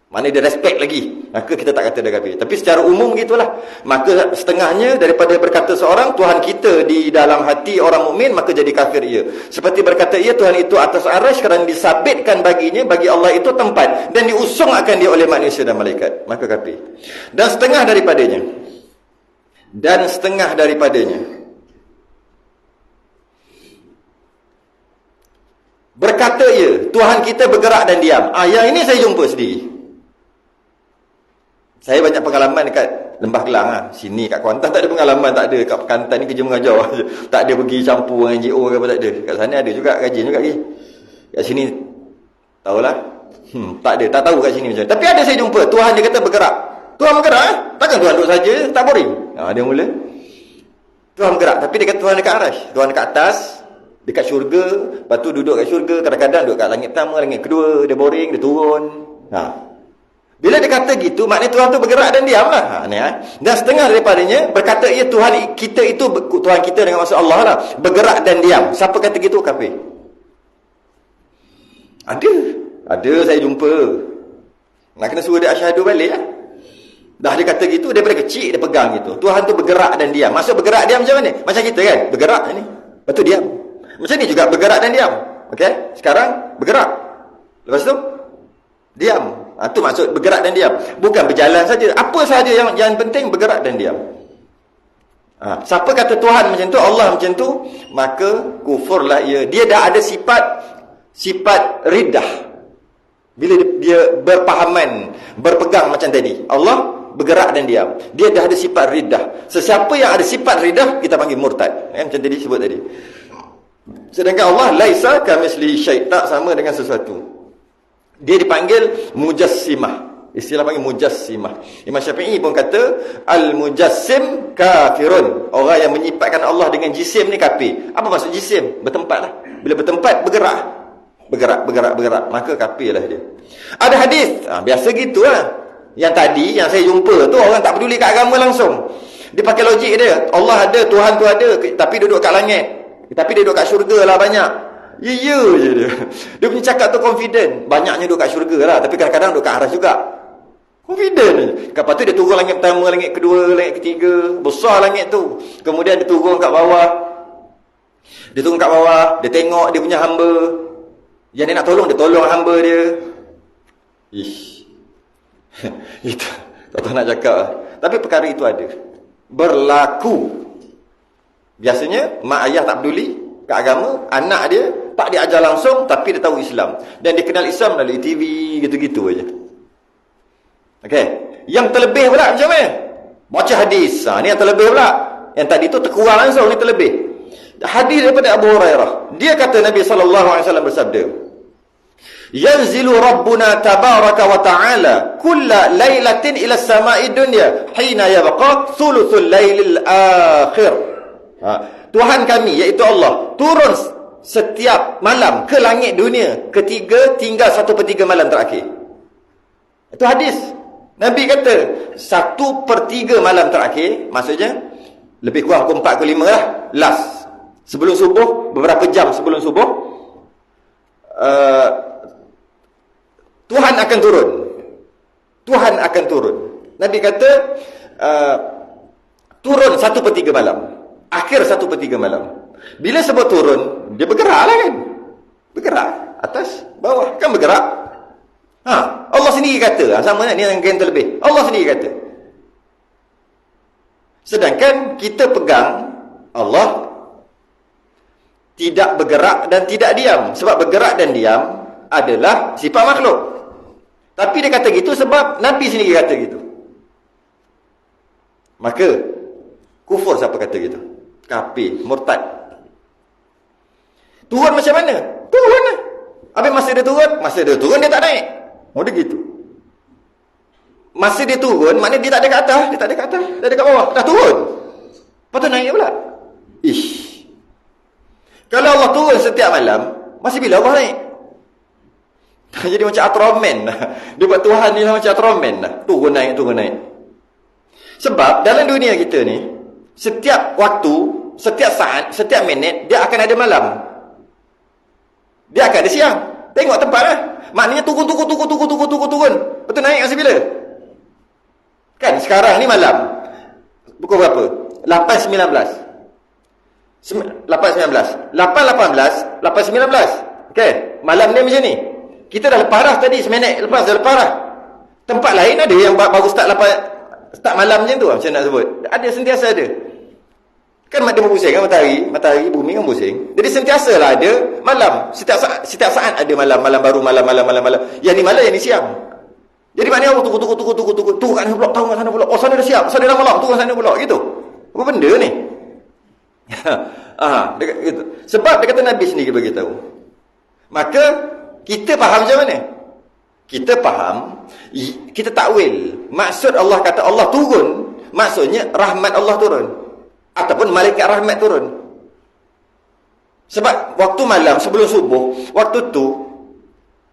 Mana dia respect lagi, maka kita tak kata dia kafir. Tapi secara umum gitulah. Maka setengahnya daripada berkata seorang Tuhan kita di dalam hati orang mukmin, maka jadi kafir ia. Seperti berkata ia Tuhan itu atas arash kerana disabitkan baginya, bagi Allah itu tempat, dan diusung akan dia oleh manusia dan malaikat, maka kafir. Dan setengah daripadanya berkata ia Tuhan kita bergerak dan diam. Yang ini saya jumpa sendiri. Saya banyak pengalaman dekat Lembah Kelang lah. Sini kat Kuantan tak ada pengalaman, tak ada. Kat Kelantan ni kerja mengajar je. Tak ada pergi campur dengan NGO ke apa, tak ada. Kat sana ada juga, kajian juga lagi. Kat sini tahulah. Tak ada, tak tahu kat sini macam. Tapi ada saya jumpa Tuhan dia kata bergerak. Tuhan bergerak takkan Tuhan duduk saja, tak boring. Dia mula Tuhan bergerak, tapi dia kata Tuhan dekat arash. Tuhan dekat atas, dekat syurga. Lepas tu duduk kat syurga, kadang-kadang duduk kat langit pertama, langit kedua, dia boring, dia turun. Bila dia kata gitu, maknanya Tuhan tu bergerak dan diam lah. Dan setengah daripadanya berkata ia Tuhan kita itu, Tuhan kita dengan maksud Allah lah, bergerak dan diam. Siapa kata gitu? Kafir. Ada saya jumpa. Nak kena suruh dia asyhadu balik lah. Dah dia kata gitu, daripada kecil dia pegang gitu. Tuhan tu bergerak dan diam. Maksud bergerak diam macam mana? Macam kita kan, bergerak ni, lepas tu diam. Macam ni juga bergerak dan diam. Okey, sekarang bergerak, lepas tu diam. Itu maksud bergerak dan diam. Bukan berjalan saja. Apa saja yang penting bergerak dan diam. Siapa kata Tuhan macam tu, Allah macam tu, maka kufurlah ia. Dia dah ada sifat riddah. Bila dia berpahaman, berpegang macam tadi, Allah bergerak dan diam, dia dah ada sifat riddah. Sesiapa yang ada sifat riddah, kita panggil murtad. Macam tadi sebut tadi. Sedangkan Allah laisa kamitslihi syai', tak sama dengan sesuatu. Dia dipanggil mujassimah. Istilah panggil mujassimah. Imam Syafi'i pun kata al-mujassim kafirun. Orang yang menyifatkan Allah dengan jisim ni kafir. Apa maksud jisim? Bertempat lah. Bila bertempat, bergerak. Maka kafir lah dia. Ada hadis, biasa gitu lah. Yang tadi, yang saya jumpa tu, orang tak peduli kat agama langsung. Dia pakai logik dia. Allah ada, Tuhan tu ada, tapi duduk kat langit. Tapi dia duduk kat syurga lah banyak. Ya je dia. Dia punya cakap tu confident. Banyaknya duduk kat syurga lah, tapi kadang-kadang duduk kat aras juga. Confident je. Lepas tu dia turun langit pertama, langit kedua, langit ketiga. Besar langit tu. Kemudian dia turun kat bawah. Dia tengok dia punya hamba. Yang dia nak tolong, dia tolong hamba dia. Itu tak tahu nak cakap. Tapi perkara itu ada. Berlaku. Biasanya mak ayah tak peduli kat agama, anak dia tak diajar langsung, tapi dia tahu Islam. Dan dia kenal Islam melalui TV, gitu-gitu aja. Okey. Yang terlebih pula macam mana? Baca hadis. Ni yang terlebih pula. Yang tadi tu terkurang langsung, ni terlebih. Hadis daripada Abu Hurairah. Dia kata Nabi SAW bersabda, yanzilu Rabbuna tabaraka wa ta'ala kulla laylatin ila samai dunya hina yabqa thuluthul lailil akhir. Tuhan kami, iaitu Allah, turun setiap malam ke langit dunia ketiga tinggal 1/3 malam terakhir. Itu hadis. Nabi kata 1/3 malam terakhir, maksudnya lebih kurang pukul 4 ke 5 lah, last. Sebelum subuh, beberapa jam sebelum subuh, Tuhan akan turun. Tuhan akan turun. Nabi kata turun 1/3 malam. Akhir 1/3 malam. Bila sebut turun, dia bergerak lah kan? Bergerak. Atas, bawah. Kan bergerak. Allah sendiri kata. Sama ni yang terlebih. Allah sendiri kata. Sedangkan kita pegang Allah tidak bergerak dan tidak diam. Sebab bergerak dan diam adalah sifat makhluk. Tapi dia kata gitu sebab Nabi sendiri kata gitu. Maka kufur siapa kata gitu? Kafir, murtad. Turun macam mana? Turun lah. Habis masa dia turun dia tak naik. Dia gitu. Masa dia turun, maknanya dia tak ada kat atas, dia tak ada kat bawah, dah turun. Lepas tu naik pula. Kalau Allah turun setiap malam, masih bila Allah naik? Jadi macam Ultraman. Dia buat Tuhan ni macam Ultraman lah. Turun naik. Sebab dalam dunia kita ni, setiap waktu, setiap saat, setiap minit, dia akan ada malam. Dia akan ada siang. Tengok tempat lah. Maknanya turun. Betul naik masih bila? Kan sekarang ni malam. Pukul berapa? 8.19. 8.18. Okey, malam ni macam ni. Kita dah lepas dah tadi, seminit lepas dah lepas dah. Tempat lain ada yang baru start malam macam tu, macam nak sebut. Ada, sentiasa ada. Kan dia berpusing kan matahari, bumi kan pusing. Jadi sentiasalah ada malam. Setiap saat ada malam baru, malam. Yang ni malam, yang ni siang. Jadi maknanya tunggu. Tunggu kat sana pula, tahu kat sana pula. Oh, sana dah siap, sana dah malam, tunggu kat sana pula, gitu. Apa benda ni? Gitu. Sebab dia kata Nabi sendiri beritahu. Maka kita faham macam mana? Kita faham, kita takwil. Maksud Allah kata Allah turun, maksudnya rahmat Allah turun ataupun malaikat rahmat turun. Sebab waktu malam sebelum subuh,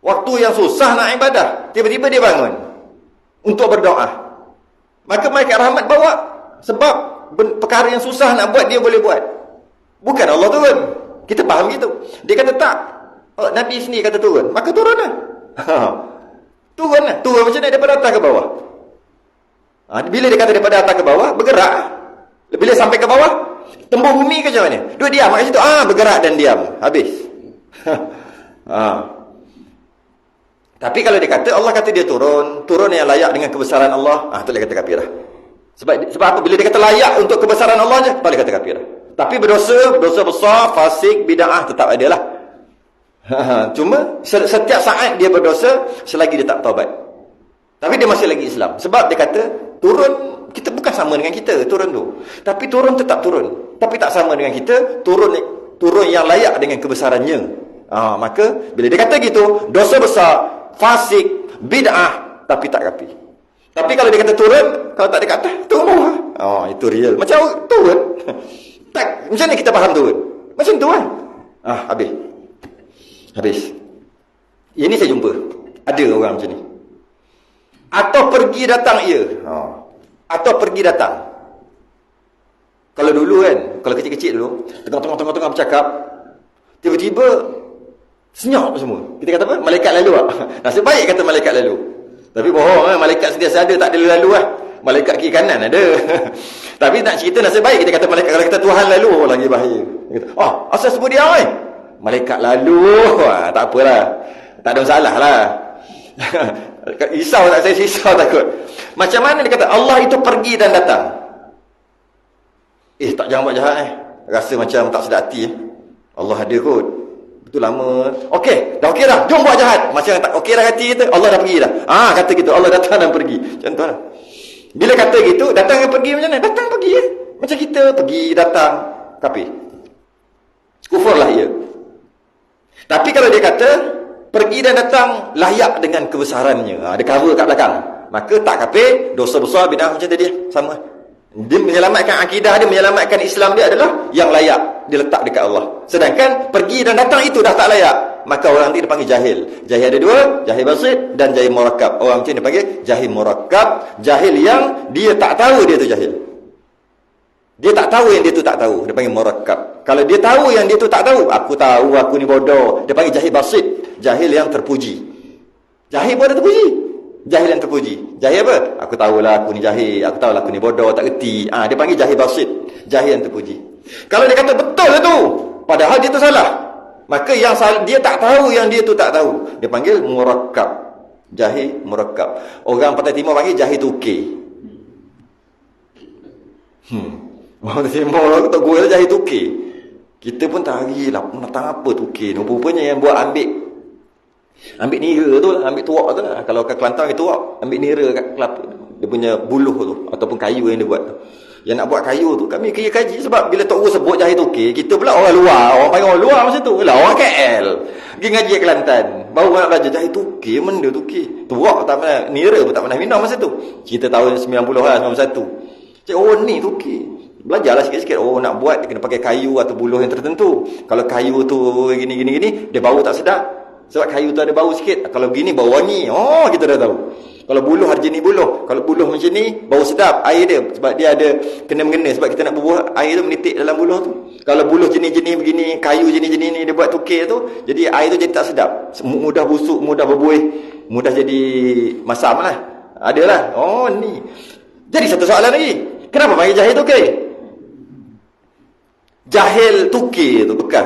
waktu yang susah nak ibadah, tiba-tiba dia bangun untuk berdoa. Maka malaikat rahmat bawa, sebab perkara yang susah nak buat dia boleh buat. Bukan Allah turun. Kita faham gitu. Dia kata tak. Nabi sendiri kata turun. Maka turunlah. Turunlah. Turun macam mana? Daripada atas ke bawah. Bila dia kata daripada atas ke bawah, bergerak. Bila sampai ke bawah, tembus bumi ke macam mana? Dua diam kat situ. Bergerak dan diam. Habis. Tapi kalau dia kata, Allah kata dia turun yang layak dengan kebesaran Allah, tu dia kata kafir dah. Sebab apa? Bila dia kata layak untuk kebesaran Allah je, tak boleh kata kafir dah. Tapi berdosa besar, fasik, bid'ah tetap ada lah. Cuma setiap saat dia berdosa selagi dia tak taubat. Tapi dia masih lagi Islam. Sebab dia kata turun, kita bukan sama dengan kita turun tu. Tapi turun tetap turun. Tapi tak sama dengan kita, turun yang layak dengan kebesarannya. Maka bila dia kata gitu, dosa besar, fasik, bid'ah, tapi tak kafir. Tapi kalau dia kata turun, kalau tak ada kata, turun bawah. Itu real. Macam turun. Tak, macam ni kita faham turun. Macam tu kan. Habis. Ini saya jumpa. Ada orang macam ni. Atau pergi datang ia. Atau pergi datang. Kalau dulu kan, kalau kecil-kecil dulu, tengah-tengah bercakap, tiba-tiba senyap semua. Kita kata apa? Malaikat lalu lah. Nasib baik kata malaikat lalu. Tapi bohong, malaikat sentiasa ada, tak ada lalu lah. Malaikat kiri kanan ada. Tapi nak cerita nasib baik kita kata malaikat. Kalau kita Tuhan lalu, lagi bahaya. Kita, asal sebut dia malaikat lalu, tak apalah. Tak ada masalah lah. Risau tak? Saya risau takut. Macam mana dia kata Allah itu pergi dan datang? Tak jangan buat jahat Rasa macam tak sedap hati Allah ada kot. Betul lama. Okey dah. Jom buat jahat. Macam tak okey dah hati kita, Allah dah pergi dah. Kata gitu, Allah datang dan pergi. Contoh lah. Bila kata gitu, datang dan pergi macam mana? Datang pergi macam kita pergi datang. Kafir. Kufur lah ia. Tapi kalau dia kata pergi dan datang layak dengan kebesarannya, ada cover kat belakang, maka tak kafir, dosa besar, bid'ah macam tadi sama. Dia menyelamatkan akidah dia, menyelamatkan Islam dia adalah yang layak diletak dekat Allah. Sedangkan pergi dan datang itu dah tak layak, maka orang nanti dipanggil jahil. Jahil ada dua, jahil basit dan jahil murakkab. Orang macam ni dipanggil jahil murakkab, jahil yang dia tak tahu dia tu jahil. Dia tak tahu yang dia tu tak tahu, dia panggil murakkab. Kalau dia tahu yang dia tu tak tahu, aku tahu aku ni bodoh, dia panggil jahil basit, jahil yang terpuji. Jahil pun ada terpuji. Jahil yang terpuji. Jahil apa? Aku tahulah aku ni jahil, aku tahulah aku ni bodoh, tak erti. Dia panggil jahil basit, jahil yang terpuji. Kalau dia kata betul tu, padahal dia tu salah, maka yang salah, dia tak tahu yang dia tu tak tahu, dia panggil murakkab, jahil murakkab. Orang Pantai Timur panggil jahil tukir. Orang Pantai Timur tak gua jahil tukir. Kita pun tak hari lah datang apa tukir. Rupanya yang buat ambil nira tu lah, ambil tuak tu lah. Kalau kat Kelantan itu tuak, ambil nira kat kelapa, dia punya buluh tu ataupun kayu yang dia buat tu. Yang nak buat kayu tu kami kira kaji, sebab bila Tok Guru sebut jahil tukir, kita pula orang luar, orang panggil orang luar macam tu lah, orang KL pergi ngaji kat Kelantan baru nak belajar jahil tukir. Benda tukir tuak tak pernah, nira pun tak pernah minum masa tu. Kita tahun 90-an 91. Cik, ni tukir. Belajarlah sikit-sikit. Nak buat dia kena pakai kayu atau buluh yang tertentu. Kalau kayu tu gini dia bau tak sedap. Sebab kayu tu ada bau sikit. Kalau begini bau wangi. Kita dah tahu. Kalau buluh ada jenis buluh. Kalau buluh macam ni bau sedap air dia. Sebab dia ada kena-mengena. Sebab kita nak berbuah, air tu menitik dalam buluh tu. Kalau buluh jenis-jenis begini, kayu jenis-jenis ni dia buat tukir tu, jadi air tu jadi tak sedap. Mudah busuk, mudah berbuih, mudah jadi masam lah. Adalah. Ni. Jadi satu soalan lagi. Kenapa panggil jahil tukir? Jahil tukir tu bukan.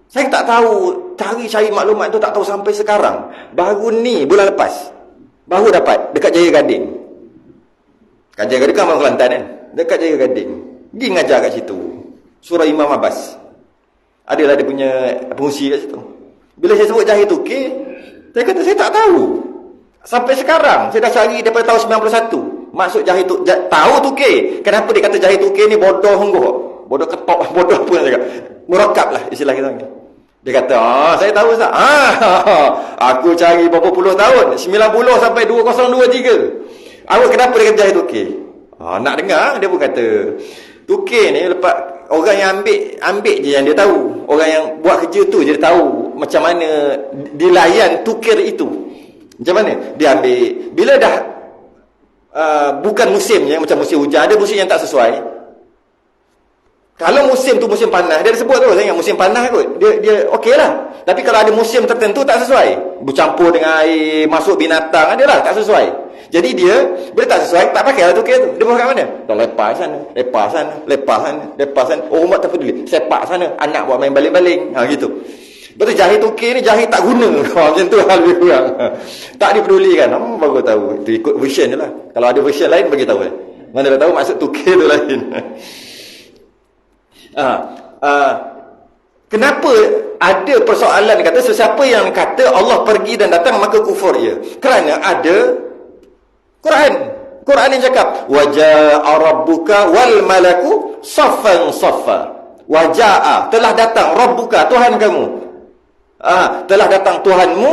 Saya tak tahu, cari maklumat tu tak tahu sampai sekarang. Baru ni, bulan lepas, baru dapat dekat Jaya Gading. Kat Jaya Gading kan orang Kelantan kan? Dekat Jaya Gading. Dia ngajar kat situ. Surah Imam Abbas. Adalah dia punya pengusi kat situ. Bila saya sebut jahil tukir, saya kata saya tak tahu. Sampai sekarang, saya dah cari daripada tahun 91. Maksud jahil tu, tahu tukir. Kenapa dia kata jahil tukir ni bodoh sungguh? Bodoh ketok, bodoh pun nak cakap. Murakkab lah istilah kita ni. Dia kata, saya tahu Ustaz. Aku cari berapa puluh tahun, 90 sampai 2023. Awak kenapa dia kata jahil tukir? Nak dengar, dia pun kata, tukir ni lepas orang yang ambil je yang dia tahu. Orang yang buat kerja tu je dia tahu macam mana dilayan tukir itu. Macam mana? Dia ambil, bila dah bukan musimnya, macam musim hujan, ada musim yang tak sesuai. Kalau musim tu musim panas, dia ada sebut tu, saya ingat musim panas kot, dia okey lah. Tapi kalau ada musim tertentu tak sesuai, bercampur dengan air, masuk binatang, adalah tak sesuai. Jadi dia, bila tak sesuai, tak pakai lah tukir tu. Dia buat kat mana? Dah lepas sana, lepas sana. Orang buat tak peduli, sepak sana, anak buat main baling-baling, gitu. Betul, jahit tukir ni jahit tak guna. Macam tu hal lebih kurang. Tak dipedulikan. Baru tahu. Itu ikut version je lah. Kalau ada version lain, bagi tahu. Mana dah tahu maksud tukir tu lain. Kenapa ada persoalan kata sesiapa yang kata Allah pergi dan datang maka kufur ia? Kerana ada Quran. Quran yang cakap waja'a rabbuka wal malaku saffan saffa. Waja'a, telah datang rabbuka, Tuhan kamu. Telah datang Tuhanmu,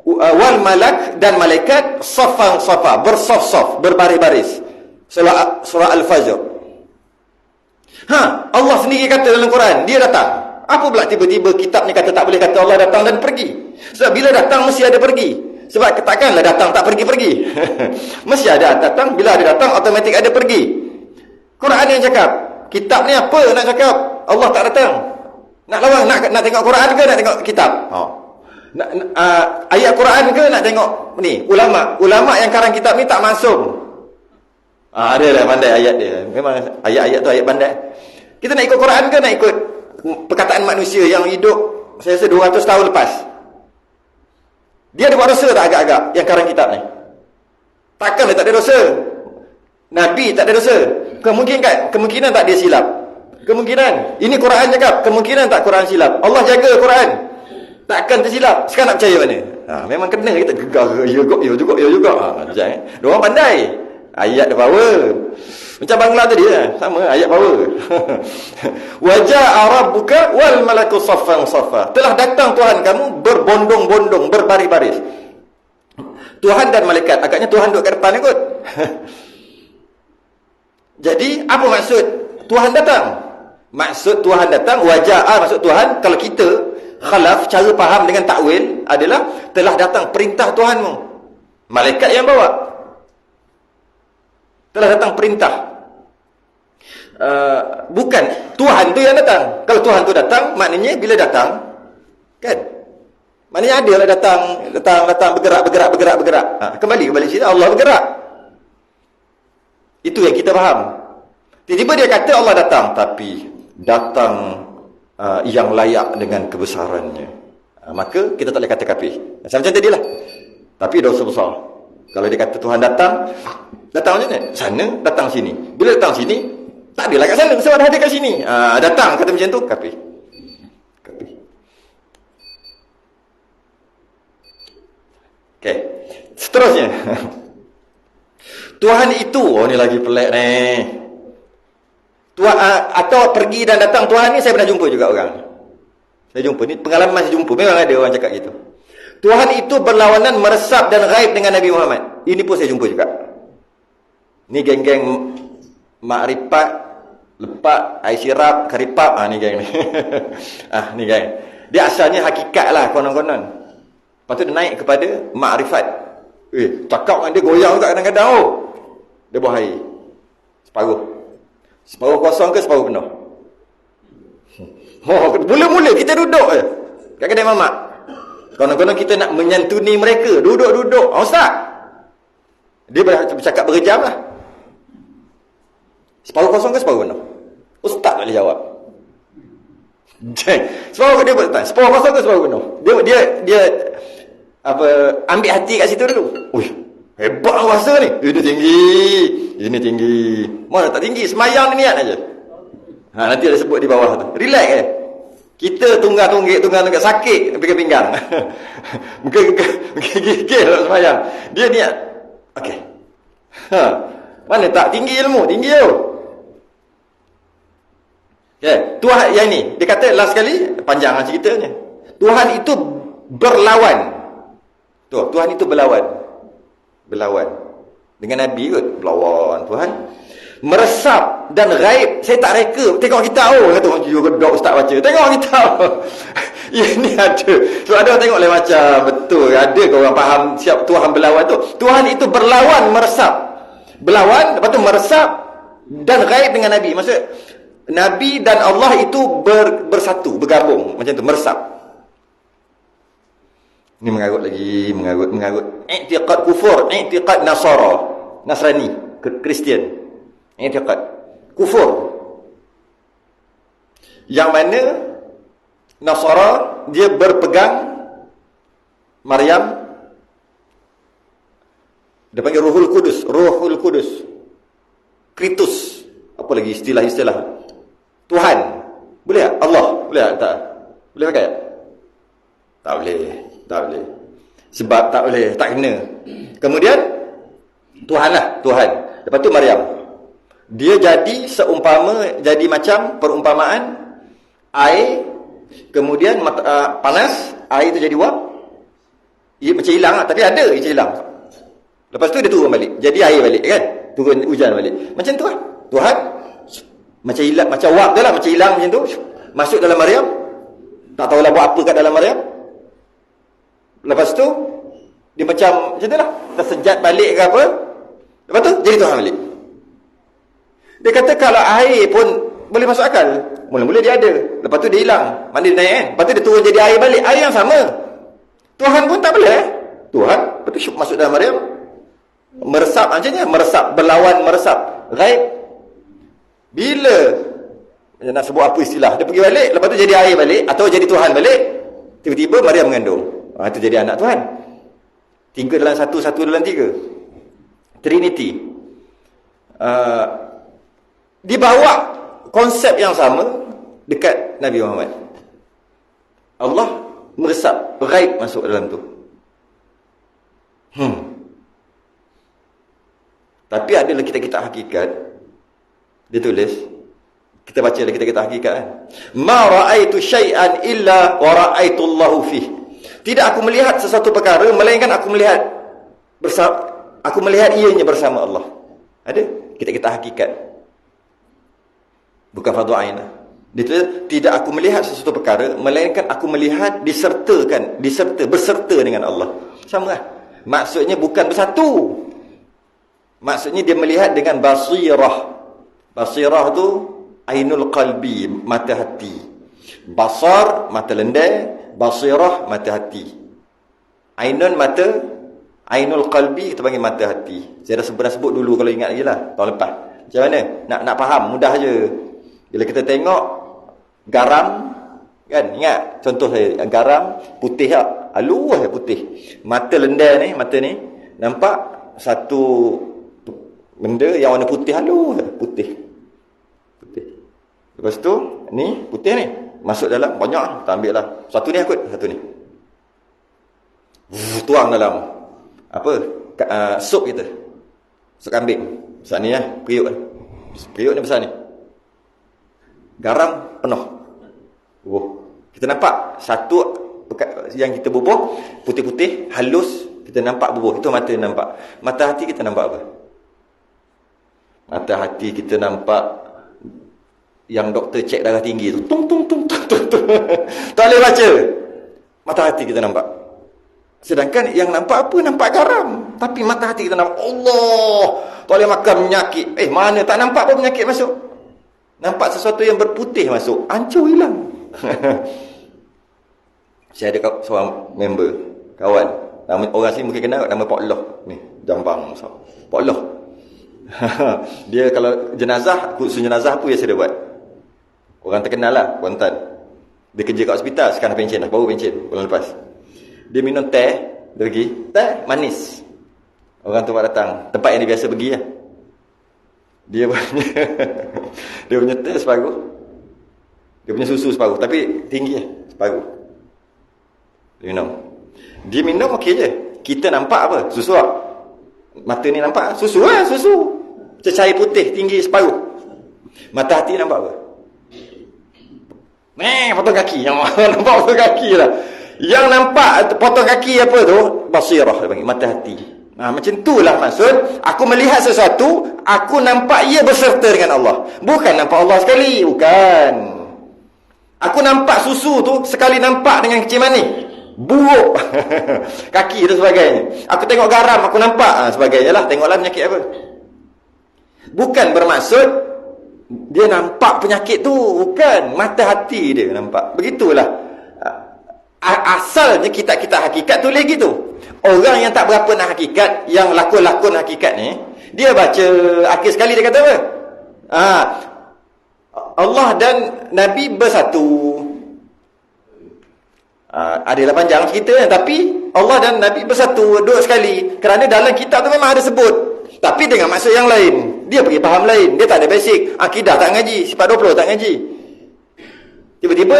wal malak, dan malaikat, saffan saffa, bersaf-saf, berbaris-baris. Surah Al-Fajr. Allah sendiri kata dalam Quran, dia datang. Apa pula tiba-tiba kitab ni kata tak boleh kata Allah datang dan pergi? Sebab bila datang mesti ada pergi. Sebab takkanlah datang tak pergi-pergi. Mesti ada datang, bila ada datang automatik ada pergi. Quran yang cakap. Kitab ni apa nak cakap? Allah tak datang. Nak lawan, nak tengok Quran ke nak tengok kitab? Ayat Quran ke nak tengok ni? Ulama yang karang kitab ni tak masuk. Ada lah pandai ayat dia. Memang ayat-ayat tu ayat pandai. Kita nak ikut Quran ke nak ikut perkataan manusia yang hidup saya rasa 200 tahun lepas? Dia ada buat dosa tak agak-agak yang karang kitab ni? Takkan dia tak ada dosa. Nabi tak ada dosa. Kemungkinan tak dia silap. Kemungkinan. Ini Quran cakap, kemungkinan tak Quran silap. Allah jaga Quran. Takkan tersilap. Sekarang nak percaya mana? Memang kena kita gegar. Ya juga. Diorang pandai. Ayat dia power. Macam Bangla tadi sama ayat power. Waja'a rabbuka wal malaku saffan saffa. Telah datang Tuhan kamu berbondong-bondong, berbaris-baris. Tuhan dan malaikat. Agaknya Tuhan duduk kat depan ni kot. Jadi apa maksud Tuhan datang? Maksud Tuhan datang, waja'a maksud Tuhan. Kalau kita khalaf cara faham dengan takwil adalah telah datang perintah Tuhanmu. Malaikat yang bawa. Telah datang perintah. Bukan Tuhan tu yang datang. Kalau Tuhan tu datang, maknanya bila datang, kan? Maknanya adalah datang bergerak. Kembali sini Allah bergerak. Itu yang kita faham. Tiba-tiba dia kata Allah datang, tapi datang yang layak dengan kebesarannya. Maka kita tak boleh kata kafir. Macam tadi lah. Tapi dosa besar. Kalau dia kata Tuhan datang macam mana? Sana, datang sini. Bila datang sini, tak adalah kat sana, sebab ada kat sini. Datang, kata macam tu, kafir. Okey. Seterusnya. Tuhan itu, ni lagi pelik ni. Tuhan, atau pergi dan datang Tuhan ni, saya pernah jumpa juga orang. Saya jumpa, ni pengalaman saya jumpa. Memang ada orang cakap gitu. Tuhan itu berlawanan, meresap dan gaib dengan Nabi Muhammad. Ini pun saya jumpa juga. Ni geng-geng makrifat, lepak, air sirap, karipap. Ni geng ni. Ni geng. Dia asalnya hakikat lah, konon-konon. Lepas tu dia naik kepada makrifat. Cakap dengan dia goyang juga kadang-kadang. Dia buah air. Separuh kosong ke separuh penuh? Mula-mula kita duduk je kat kedai mamak. Konon-konon kita nak menyantuni mereka. Duduk-duduk. Ustaz, dia bercakap berjam lah. Separuh kosong ke separuh penuh? Ustaz tak boleh jawab. Separuh dia bertanya, separuh kosong ke separuh penuh? Dia ambil hati kat situ dulu. Hebat rasa ni. Ini tinggi. Mana tak tinggi? Semayang ni niat aja. Nanti ada sebut di bawah tu. Relax Kita tunggak sakit pinggang. Mungkin gigil lah semayang. Dia niat. Okey. Mana tak tinggi ilmu? Tinggi tu. Tuhan yang ni, dia kata last sekali, panjang ceritanya. Tuhan itu berlawan. Tuhan itu berlawan dengan Nabi kot. Berlawan Tuhan. Meresap dan gaib. Saya tak reka. Tengok kita kata you gedok ustaz baca. Tengok kita. Ini ada. So ada orang tengok lain macam betul. Ada ke orang faham siap Tuhan berlawan tu? Tuhan itu berlawan, meresap. Berlawan, lepas tu meresap dan gaib dengan Nabi. Maksud Nabi dan Allah itu bersatu, bergabung. Macam tu, meresap. Ini mengarut. I'tiqad kufur, i'tiqad Nasrani, Kristian. I'tiqad kufur. Yang mana dia berpegang Maryam. Dia panggil Ruhul Kudus, Kritus, apa lagi istilah-istilah, Tuhan. Boleh tak? Allah, boleh tak? Boleh pakai tak? Tak boleh. Sebab tak boleh, tak kena. Kemudian Tuhan lah, Tuhan. Lepas tu Maryam, dia jadi macam perumpamaan air, kemudian panas, air tu jadi wap. Ia macam hilang lah, tapi ada macam hilang. Lepas tu dia turun balik, jadi air balik kan, turun hujan balik. Macam tu lah Tuhan. Macam hilang, macam wap tu lah, macam hilang macam tu, masuk dalam Maryam. Tak tahulah buat apa kat dalam Maryam. Lepas tu dia macam tu lah, tersejat balik ke apa. Lepas tu jadi Tuhan balik. Dia kata kalau air pun boleh masuk akal. Mula-mula dia ada, lepas tu dia hilang, mana dia naik kan. Lepas tu dia turun jadi air balik, air yang sama. Tuhan pun tak boleh Tuhan, lepas tu masuk dalam Maryam, meresap macamnya, meresap, berlawan meresap, ghaib. Bila nak sebut apa istilah, dia pergi balik, lepas tu jadi air balik, atau jadi Tuhan balik, tiba-tiba Maryam mengandung. Itu jadi anak Tuhan. 3 dalam 1, 1 dalam 3. Trinity. Dibawa konsep yang sama dekat Nabi Muhammad. Allah meresap, ghaib masuk dalam tu. Tapi adalah kitab-kitab hakikat. Dia tulis, kita baca lah kitab-kitab hakikat kan. Ma ra'aitu syai'an illa wa ra'aitu Allahu fih. Tidak aku melihat sesuatu perkara melainkan aku melihat ianya bersama Allah. Ada kitab-kitab hakikat. Bukan fardu ain lah. Dia tulis, tidak aku melihat sesuatu perkara melainkan aku melihat berserta dengan Allah. Sama lah. Maksudnya bukan bersatu. Maksudnya dia melihat dengan basirah. Basirah tu ainul qalbi, mata hati. Basar, mata lendai. Basirah, mata hati. Ainun, mata. Ainul qalbi, kita panggil mata hati. Saya dah sebut dulu kalau ingat lagi lah, tahun lepas. Macam mana? Nak faham, mudah je. Bila kita tengok garam, kan, ingat contoh saya, garam putih tak? Aluah putih. Mata lendai ni, mata ni nampak satu benda yang warna putih, aluah putih. Lepas tu ni putih ni masuk dalam, banyak tak ambil lah. Satu ni satu ni. Tuang dalam apa? Sup kita. Sup kambing. Besar ni lah, periuk kan. Periuk ni besar ni. Garam penuh. Kita nampak satu yang kita bubuh putih-putih halus, kita nampak bubuh. Itu mata nampak. Mata hati kita nampak apa? Mata hati kita nampak yang doktor cek darah tinggi tu, tung. Tak boleh baca. Mata hati kita nampak. Sedangkan yang nampak apa? Nampak garam. Tapi mata hati kita nampak Allah. Tak boleh makan penyakit. Mana tak nampak apa penyakit masuk. Nampak sesuatu yang berputih masuk, hancur, hilang. Saya ada seorang member, kawan, nama orang sini mungkin kenal, nama Pak Loh ni, Jambang. Pak Loh. Dia kalau jenazah, kursus jenazah apa yang saya buat, orang terkenal lah, Kuantan. Dia kerja kat hospital, sekarang pencen dah, baru pencen bulan lepas. Dia minum teh, dia pergi teh manis. Orang tu datang, tempat yang dia biasa pergi lah. Dia punya teh separuh, dia punya susu separuh, tapi tinggi lah, separuh. Dia minum okey je. Kita nampak apa? Susu tak? Mata ni nampak susu lah, susu. Cecair putih tinggi separuh. Mata hati nampak apa? Potong kaki. Yang nampak potong kaki lah. Yang nampak potong kaki apa tu? Basirah dia panggil, mata hati. Macam itulah maksud. Aku melihat sesuatu, aku nampak ia berserta dengan Allah. Bukan nampak Allah sekali, bukan. Aku nampak susu tu sekali nampak dengan kecil manis, buruk. Kaki tu sebagainya. Aku tengok garam, aku nampak sebagainya lah. Tengoklah penyakit apa. Bukan bermaksud dia nampak penyakit tu, bukan. Mata hati dia nampak. Begitulah. Asalnya kitab-kitab hakikat tulis gitu. Orang yang tak berapa nak hakikat, yang lakon-lakon hakikat ni, dia baca akhir sekali dia kata apa? Allah dan Nabi bersatu. Adalah panjang cerita, tapi Allah dan Nabi bersatu, duduk sekali. Kerana dalam kitab tu memang ada sebut, tapi dengan maksud yang lain. Dia pergi faham lain. Dia tak ada basic. Akidah tak ngaji, sifat 20 tak ngaji. Tiba-tiba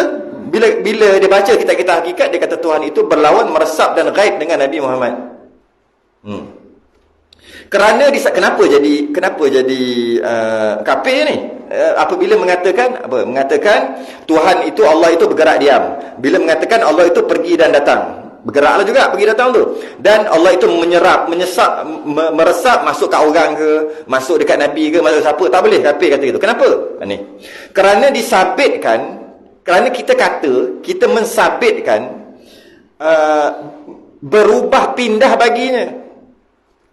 bila dia baca kitab-kitab hakikat, dia kata Tuhan itu berlawan, meresap dan gaib dengan Nabi Muhammad. Kerana kenapa jadi kafir ni? Apabila mengatakan Tuhan itu, Allah itu bergerak diam. Bila mengatakan Allah itu pergi dan datang, bergeraklah juga pergi datang tu. Dan Allah itu meresap masuk kat orang ke, masuk dekat Nabi ke, masuk siapa, tak boleh kafir kata gitu. Kenapa? Ni. Kerana disabitkan, kerana kita mensabitkan berubah pindah baginya.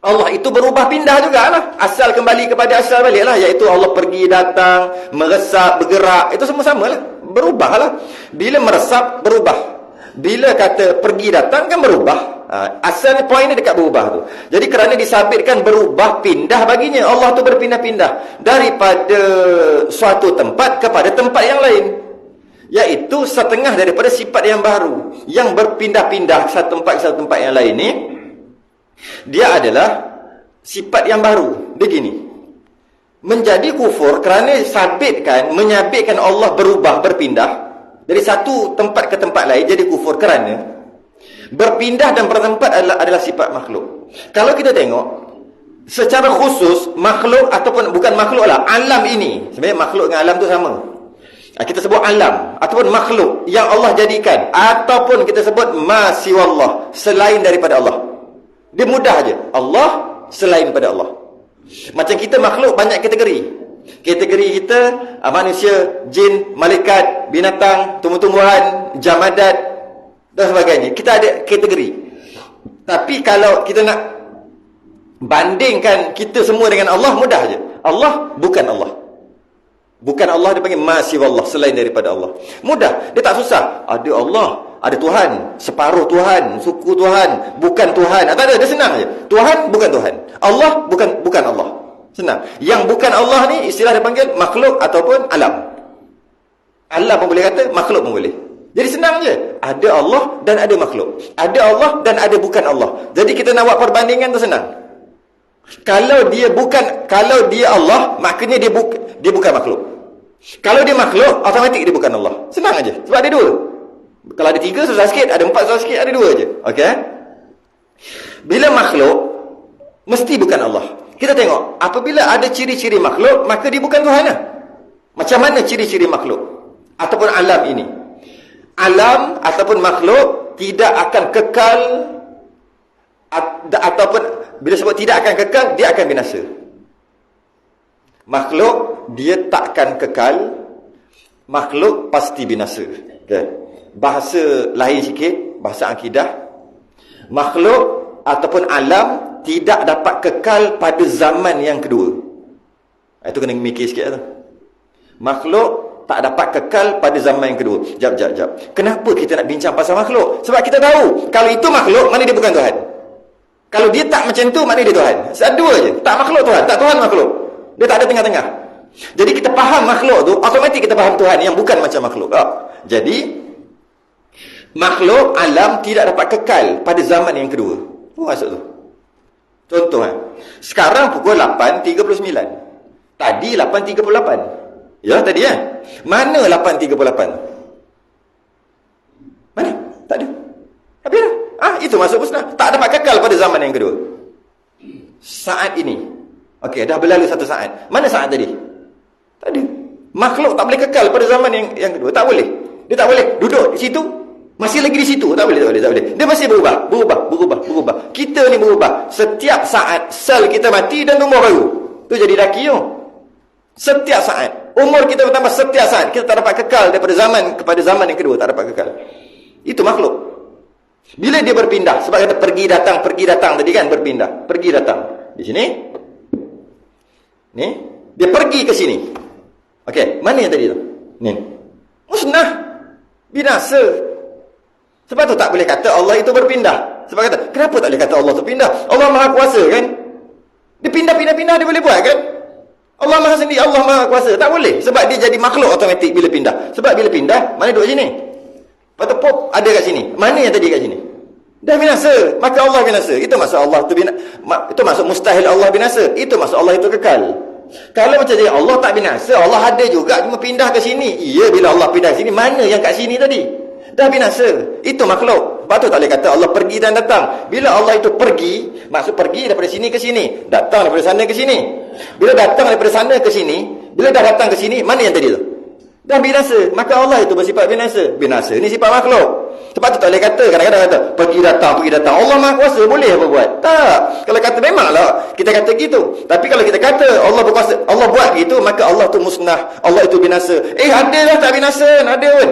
Allah itu berubah pindah jugalah. Asal kembali kepada asal balik lah, iaitu Allah pergi datang, meresap, bergerak. Itu semua sama lah, berubah lah. Bila meresap, berubah. Bila kata pergi datang, kan berubah. Asal poin ni dekat berubah tu. Jadi kerana disabitkan berubah pindah baginya, Allah tu berpindah-pindah daripada suatu tempat kepada tempat yang lain, iaitu setengah daripada sifat yang baru yang berpindah-pindah satu tempat ke satu tempat yang lain ni. Dia adalah sifat yang baru. Dia gini, menjadi kufur kerana menyabitkan Allah berubah, berpindah dari satu tempat ke tempat lain, jadi kufur kerana berpindah dan bertempat adalah sifat makhluk. Kalau kita tengok secara khusus, makhluk ataupun bukan makhluk lah, alam ini, sebenarnya makhluk dengan alam tu sama. Kita sebut alam ataupun makhluk yang Allah jadikan, ataupun kita sebut ma siwallah, selain daripada Allah. Dia mudah je, Allah selain pada Allah. Macam kita makhluk banyak kategori. Kategori kita manusia, jin, malaikat, binatang, tumbuh-tumbuhan, jamadat dan sebagainya. Kita ada kategori. Tapi kalau kita nak bandingkan kita semua dengan Allah, mudah je. Allah bukan Allah. Bukan Allah, dia panggil ma siwallah, selain daripada Allah. Mudah, dia tak susah. Ada Allah, ada Tuhan, separuh Tuhan, suku Tuhan, bukan Tuhan. Tak ada, dia senang je. Tuhan bukan Tuhan, Allah bukan Allah. Senang. Yang bukan Allah ni istilah dia panggil makhluk ataupun alam. Alam pun boleh kata, makhluk pun boleh. Jadi senang je. Ada Allah dan ada makhluk. Ada Allah dan ada bukan Allah. Jadi kita nak buat perbandingan tu senang. Kalau dia Allah, maknanya dia bukan makhluk. Kalau dia makhluk, automatik dia bukan Allah. Senang aja. Sebab ada dua. Kalau ada 3 susah sikit, ada 4 susah sikit, ada 2 je. Okey? Bila makhluk, mesti bukan Allah. Kita tengok, apabila ada ciri-ciri makhluk, maka dia bukan Tuhan lah. Macam mana ciri-ciri makhluk ataupun alam ini? Alam ataupun makhluk tidak akan kekal, ataupun bila sebut tidak akan kekal, dia akan binasa. Makhluk dia takkan kekal, makhluk pasti binasa. Okay. Bahasa lain sikit, bahasa akidah, makhluk ataupun alam tidak dapat kekal pada zaman yang kedua. Itu kena mikir sikit tu. Makhluk tak dapat kekal pada zaman yang kedua. Jap. Kenapa kita nak bincang pasal makhluk? Sebab kita tahu, kalau itu makhluk, maknanya dia bukan Tuhan. Kalau dia tak macam tu, maknanya dia Tuhan. Dua je. Tak makhluk Tuhan, tak Tuhan makhluk. Dia tak ada tengah-tengah. Jadi kita faham makhluk tu, automatik kita faham Tuhan yang bukan macam makhluk. Jadi makhluk alam tidak dapat kekal pada zaman yang kedua. Apa maksud tu? Contoh sekarang pukul 8.39. Tadi 8.38. Ya tadi Mana 8.38? Mana? Tak ada. Habis dah. Itu masuk musnah. Tak dapat kekal pada zaman yang kedua. Saat ini. Okey, dah berlalu 1 saat. Mana saat tadi? Tak ada. Makhluk tak boleh kekal pada zaman yang kedua. Tak boleh. Dia tak boleh duduk di situ, masih lagi di situ. Tak boleh. Dia masih berubah. Kita ni berubah. Setiap saat sel kita mati dan tumbuh baru. Tu jadi daki tu. Setiap saat. Umur kita bertambah setiap saat. Kita tak dapat kekal daripada zaman kepada zaman yang kedua. Tak dapat kekal. Itu makhluk. Bila dia berpindah, sebab kata pergi datang tadi kan, berpindah. Pergi datang. Di sini. Ni. Dia pergi ke sini. Okey. Mana yang tadi tu? Ni. Musnah. Binasa. Sebab tu tak boleh kata Allah itu berpindah. Sebab kata, kenapa tak boleh kata Allah itu pindah? Allah Maha Kuasa kan? Dia pindah dia boleh buat kan? Allah Maha sendiri, Allah Maha Kuasa. Tak boleh. Sebab dia jadi makhluk automatik bila pindah. Sebab bila pindah, mana duduk sini? Lepas tu pop ada kat sini. Mana yang tadi kat sini? Dah binasa, maka Allah binasa. Itu maksud Allah tu itu maksud mustahil Allah binasa. Itu maksud Allah itu kekal. Kalau macam jadi Allah tak binasa, Allah ada juga cuma pindah ke sini. Iya, bila Allah pindah ke sini, mana yang kat sini tadi? Dah binasa. Itu makhluk. Lepas tu tak boleh kata Allah pergi dan datang. Bila Allah itu pergi, maksud pergi daripada sini ke sini, datang daripada sana ke sini. Bila datang daripada sana ke sini, bila dah datang ke sini, mana yang tadi tu? Dah binasa. Maka Allah itu bersifat binasa. Binasa ni sifat makhluk. Sebab tu tak boleh kata, kadang-kadang kata pergi datang. Allah Maha Kuasa, boleh apa buat? Tak. Kalau kata memanglah kita kata gitu. Tapi kalau kita kata Allah berkuasa, Allah buat gitu, maka Allah tu musnah, Allah itu binasa. Ada lah tak binasa, ada pun.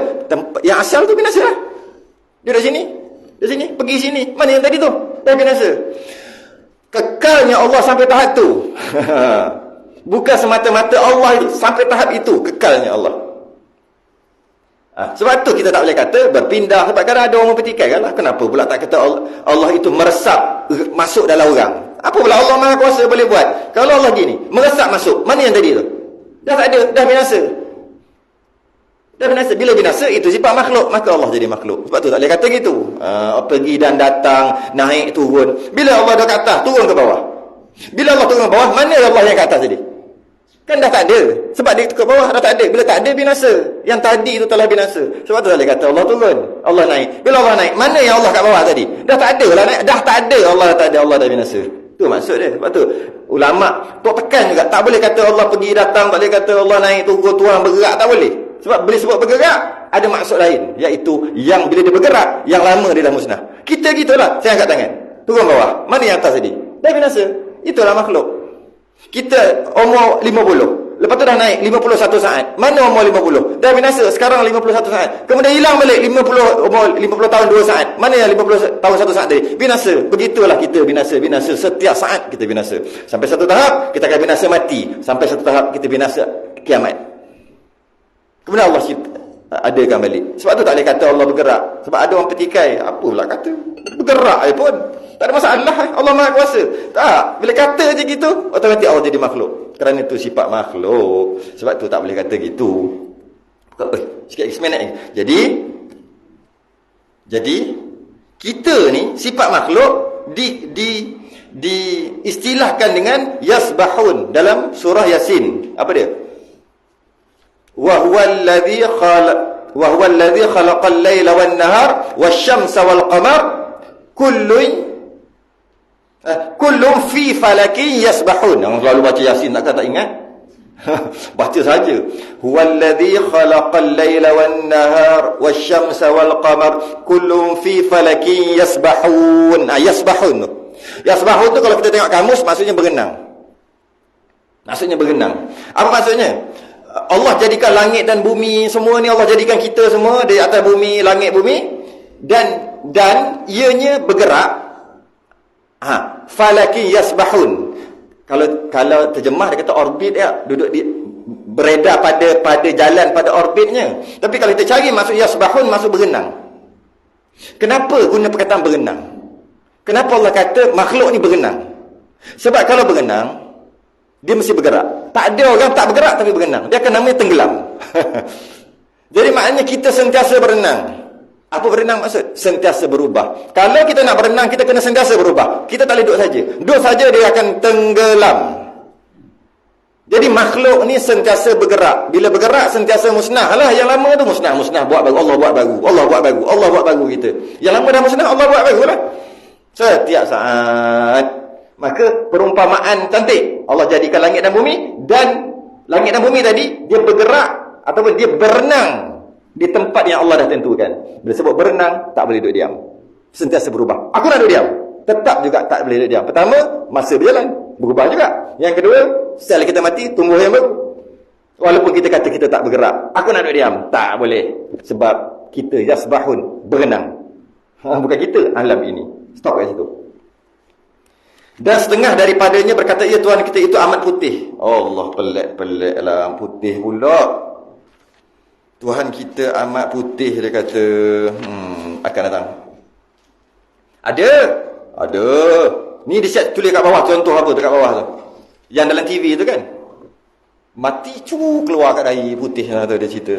Yang asal tu binasa lah. Dia dari sini, pergi sini. Mana yang tadi tu? Dah binasa. Kekalnya Allah sampai tahap tu. Bukan semata-mata Allah itu sampai tahap itu, kekalnya Allah. Sebab tu kita tak boleh kata berpindah. Sebab kadang ada orang berpikir lah, kenapa pula tak kata Allah itu meresap masuk dalam orang? Apa pula Allah Maha Kuasa boleh buat? Kalau Allah gini, meresap masuk, mana yang tadi tu? Dah tak ada, dah binasa. Dah binasa. Bila binasa, itu sifat makhluk, maka Allah jadi makhluk. Sebab tu tak boleh kata gitu. Pergi dan datang, naik turun. Bila Allah dah kat atas, turun ke bawah. Bila Allah turun ke bawah, mana Allah yang kat atas tadi? Kan dah tak ada. Sebab dia ke bawah dah tak ada. Bila tak ada, binasa. Yang tadi itu telah binasa. Sebab tu boleh kata Allah turun, Allah naik. Bila Allah naik, mana yang Allah kat bawah tadi? Dah tak ada lah naik. Dah tak ada, Allah dah tak ada, Allah dah binasa. Tu maksud dia. Sebab tu ulama' buat tekan juga. Tak boleh kata Allah pergi datang, tak boleh kata Allah naik turun, tuang bergerak. Tak boleh. Sebab bila sebut bergerak, ada maksud lain. Iaitu yang bila dia bergerak, yang lama dia dah musnah. Kita gitulah. Saya angkat tangan. Turun bawah. Mana yang atas tadi? Dah binasa. Itulah makhluk. Kita umur 50, lepas tu dah naik 51 saat. Mana umur 50? Dah binasa, sekarang 51 saat. Kemudian hilang balik 50 umur 50 tahun 2 saat. Mana yang 50 tahun 1 saat tadi? Binasa. Begitulah kita binasa. Setiap saat kita binasa. Sampai satu tahap kita akan binasa mati. Sampai satu tahap kita binasa kiamat. Kemudian Allah adakan balik. Sebab tu tak boleh kata Allah bergerak. Sebab ada orang petikai, apa pula kata bergerak pun tak ada masalah, Allah Maha Kuasa. Tak, bila kata je gitu, otomatik Allah jadi makhluk. Kerana itu sifat makhluk. Sebab tu tak boleh kata gitu. Sikit seminit lagi. Jadi kita ni sifat makhluk diistilahkan dengan yasbahun dalam surah Yasin. Apa dia? Wa huwallazi khalaqal laila wan nahar wasyamsa wal qamar kullun fi falakin yasbahun. Yang selalu baca Yasin tak ingat? Baca saja. Huwallazi khalaqal laila wan nahar wasyamsa wal qamar kullun fi falakin yasbahun. Yasbahun tu. Yasbahun tu kalau kita tengok kamus maksudnya berenang. Maksudnya berenang. Apa maksudnya? Allah jadikan langit dan bumi semua ni, Allah jadikan kita semua di atas bumi, langit bumi, dan ianya bergerak. Falakin yasbahun. Kalau terjemah dia kata orbit ya, duduk beredar pada jalan pada orbitnya. Tapi kalau kita cari maksud yasbahun, maksud berenang. Kenapa guna perkataan berenang? Kenapa Allah kata makhluk ni berenang? Sebab kalau berenang, dia mesti bergerak. Tak ada orang tak bergerak tapi berenang. Dia akan namanya tenggelam. Jadi maknanya kita sentiasa berenang. Apa berenang maksud? Sentiasa berubah. Kalau kita nak berenang, kita kena sentiasa berubah. Kita tak boleh duduk saja. Duduk saja dia akan tenggelam. Jadi makhluk ni sentiasa bergerak. Bila bergerak sentiasa musnah. Alah yang lama tu musnah buat baru, Allah buat baru, Allah buat baru, Allah buat baru kita. Yang lama dah musnah, Allah buat baru lah. Setiap saat. Maka perumpamaan cantik. Allah jadikan langit dan bumi, dan langit dan bumi tadi dia bergerak ataupun dia berenang di tempat yang Allah dah tentukan. Bila sebut berenang, tak boleh duduk diam. Sentiasa berubah. Aku nak duduk diam, tetap juga tak boleh duduk diam. Pertama, masa berjalan, berubah juga. Yang kedua, setelah kita mati, tumbuh yang baru. Walaupun kita kata kita tak bergerak, aku nak duduk diam, tak boleh. Sebab kita yasbahun, berenang. Bukan kita, alam ini. Stop kat situ. Dan setengah daripadanya berkata, ya Tuhan kita itu amat putih. Allah, pelik lah, putih pula. Tuhan kita amat putih, dia kata. Akan datang. Ada. Ni dia siap tulis kat bawah. Contoh apa tu kat bawah tu? Yang dalam TV tu kan. Mati keluar kat dahi putih lah tu dia cerita.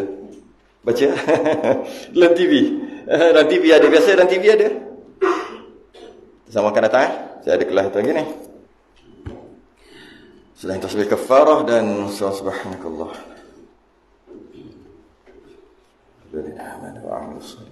Baca. Dalam TV. Dan TV ada. Biasa dan TV ada. Sama akan datang. Saya ada kelas lagi ni. Selain tasbih kafarah dan subhanakallah. Alhamdulillah.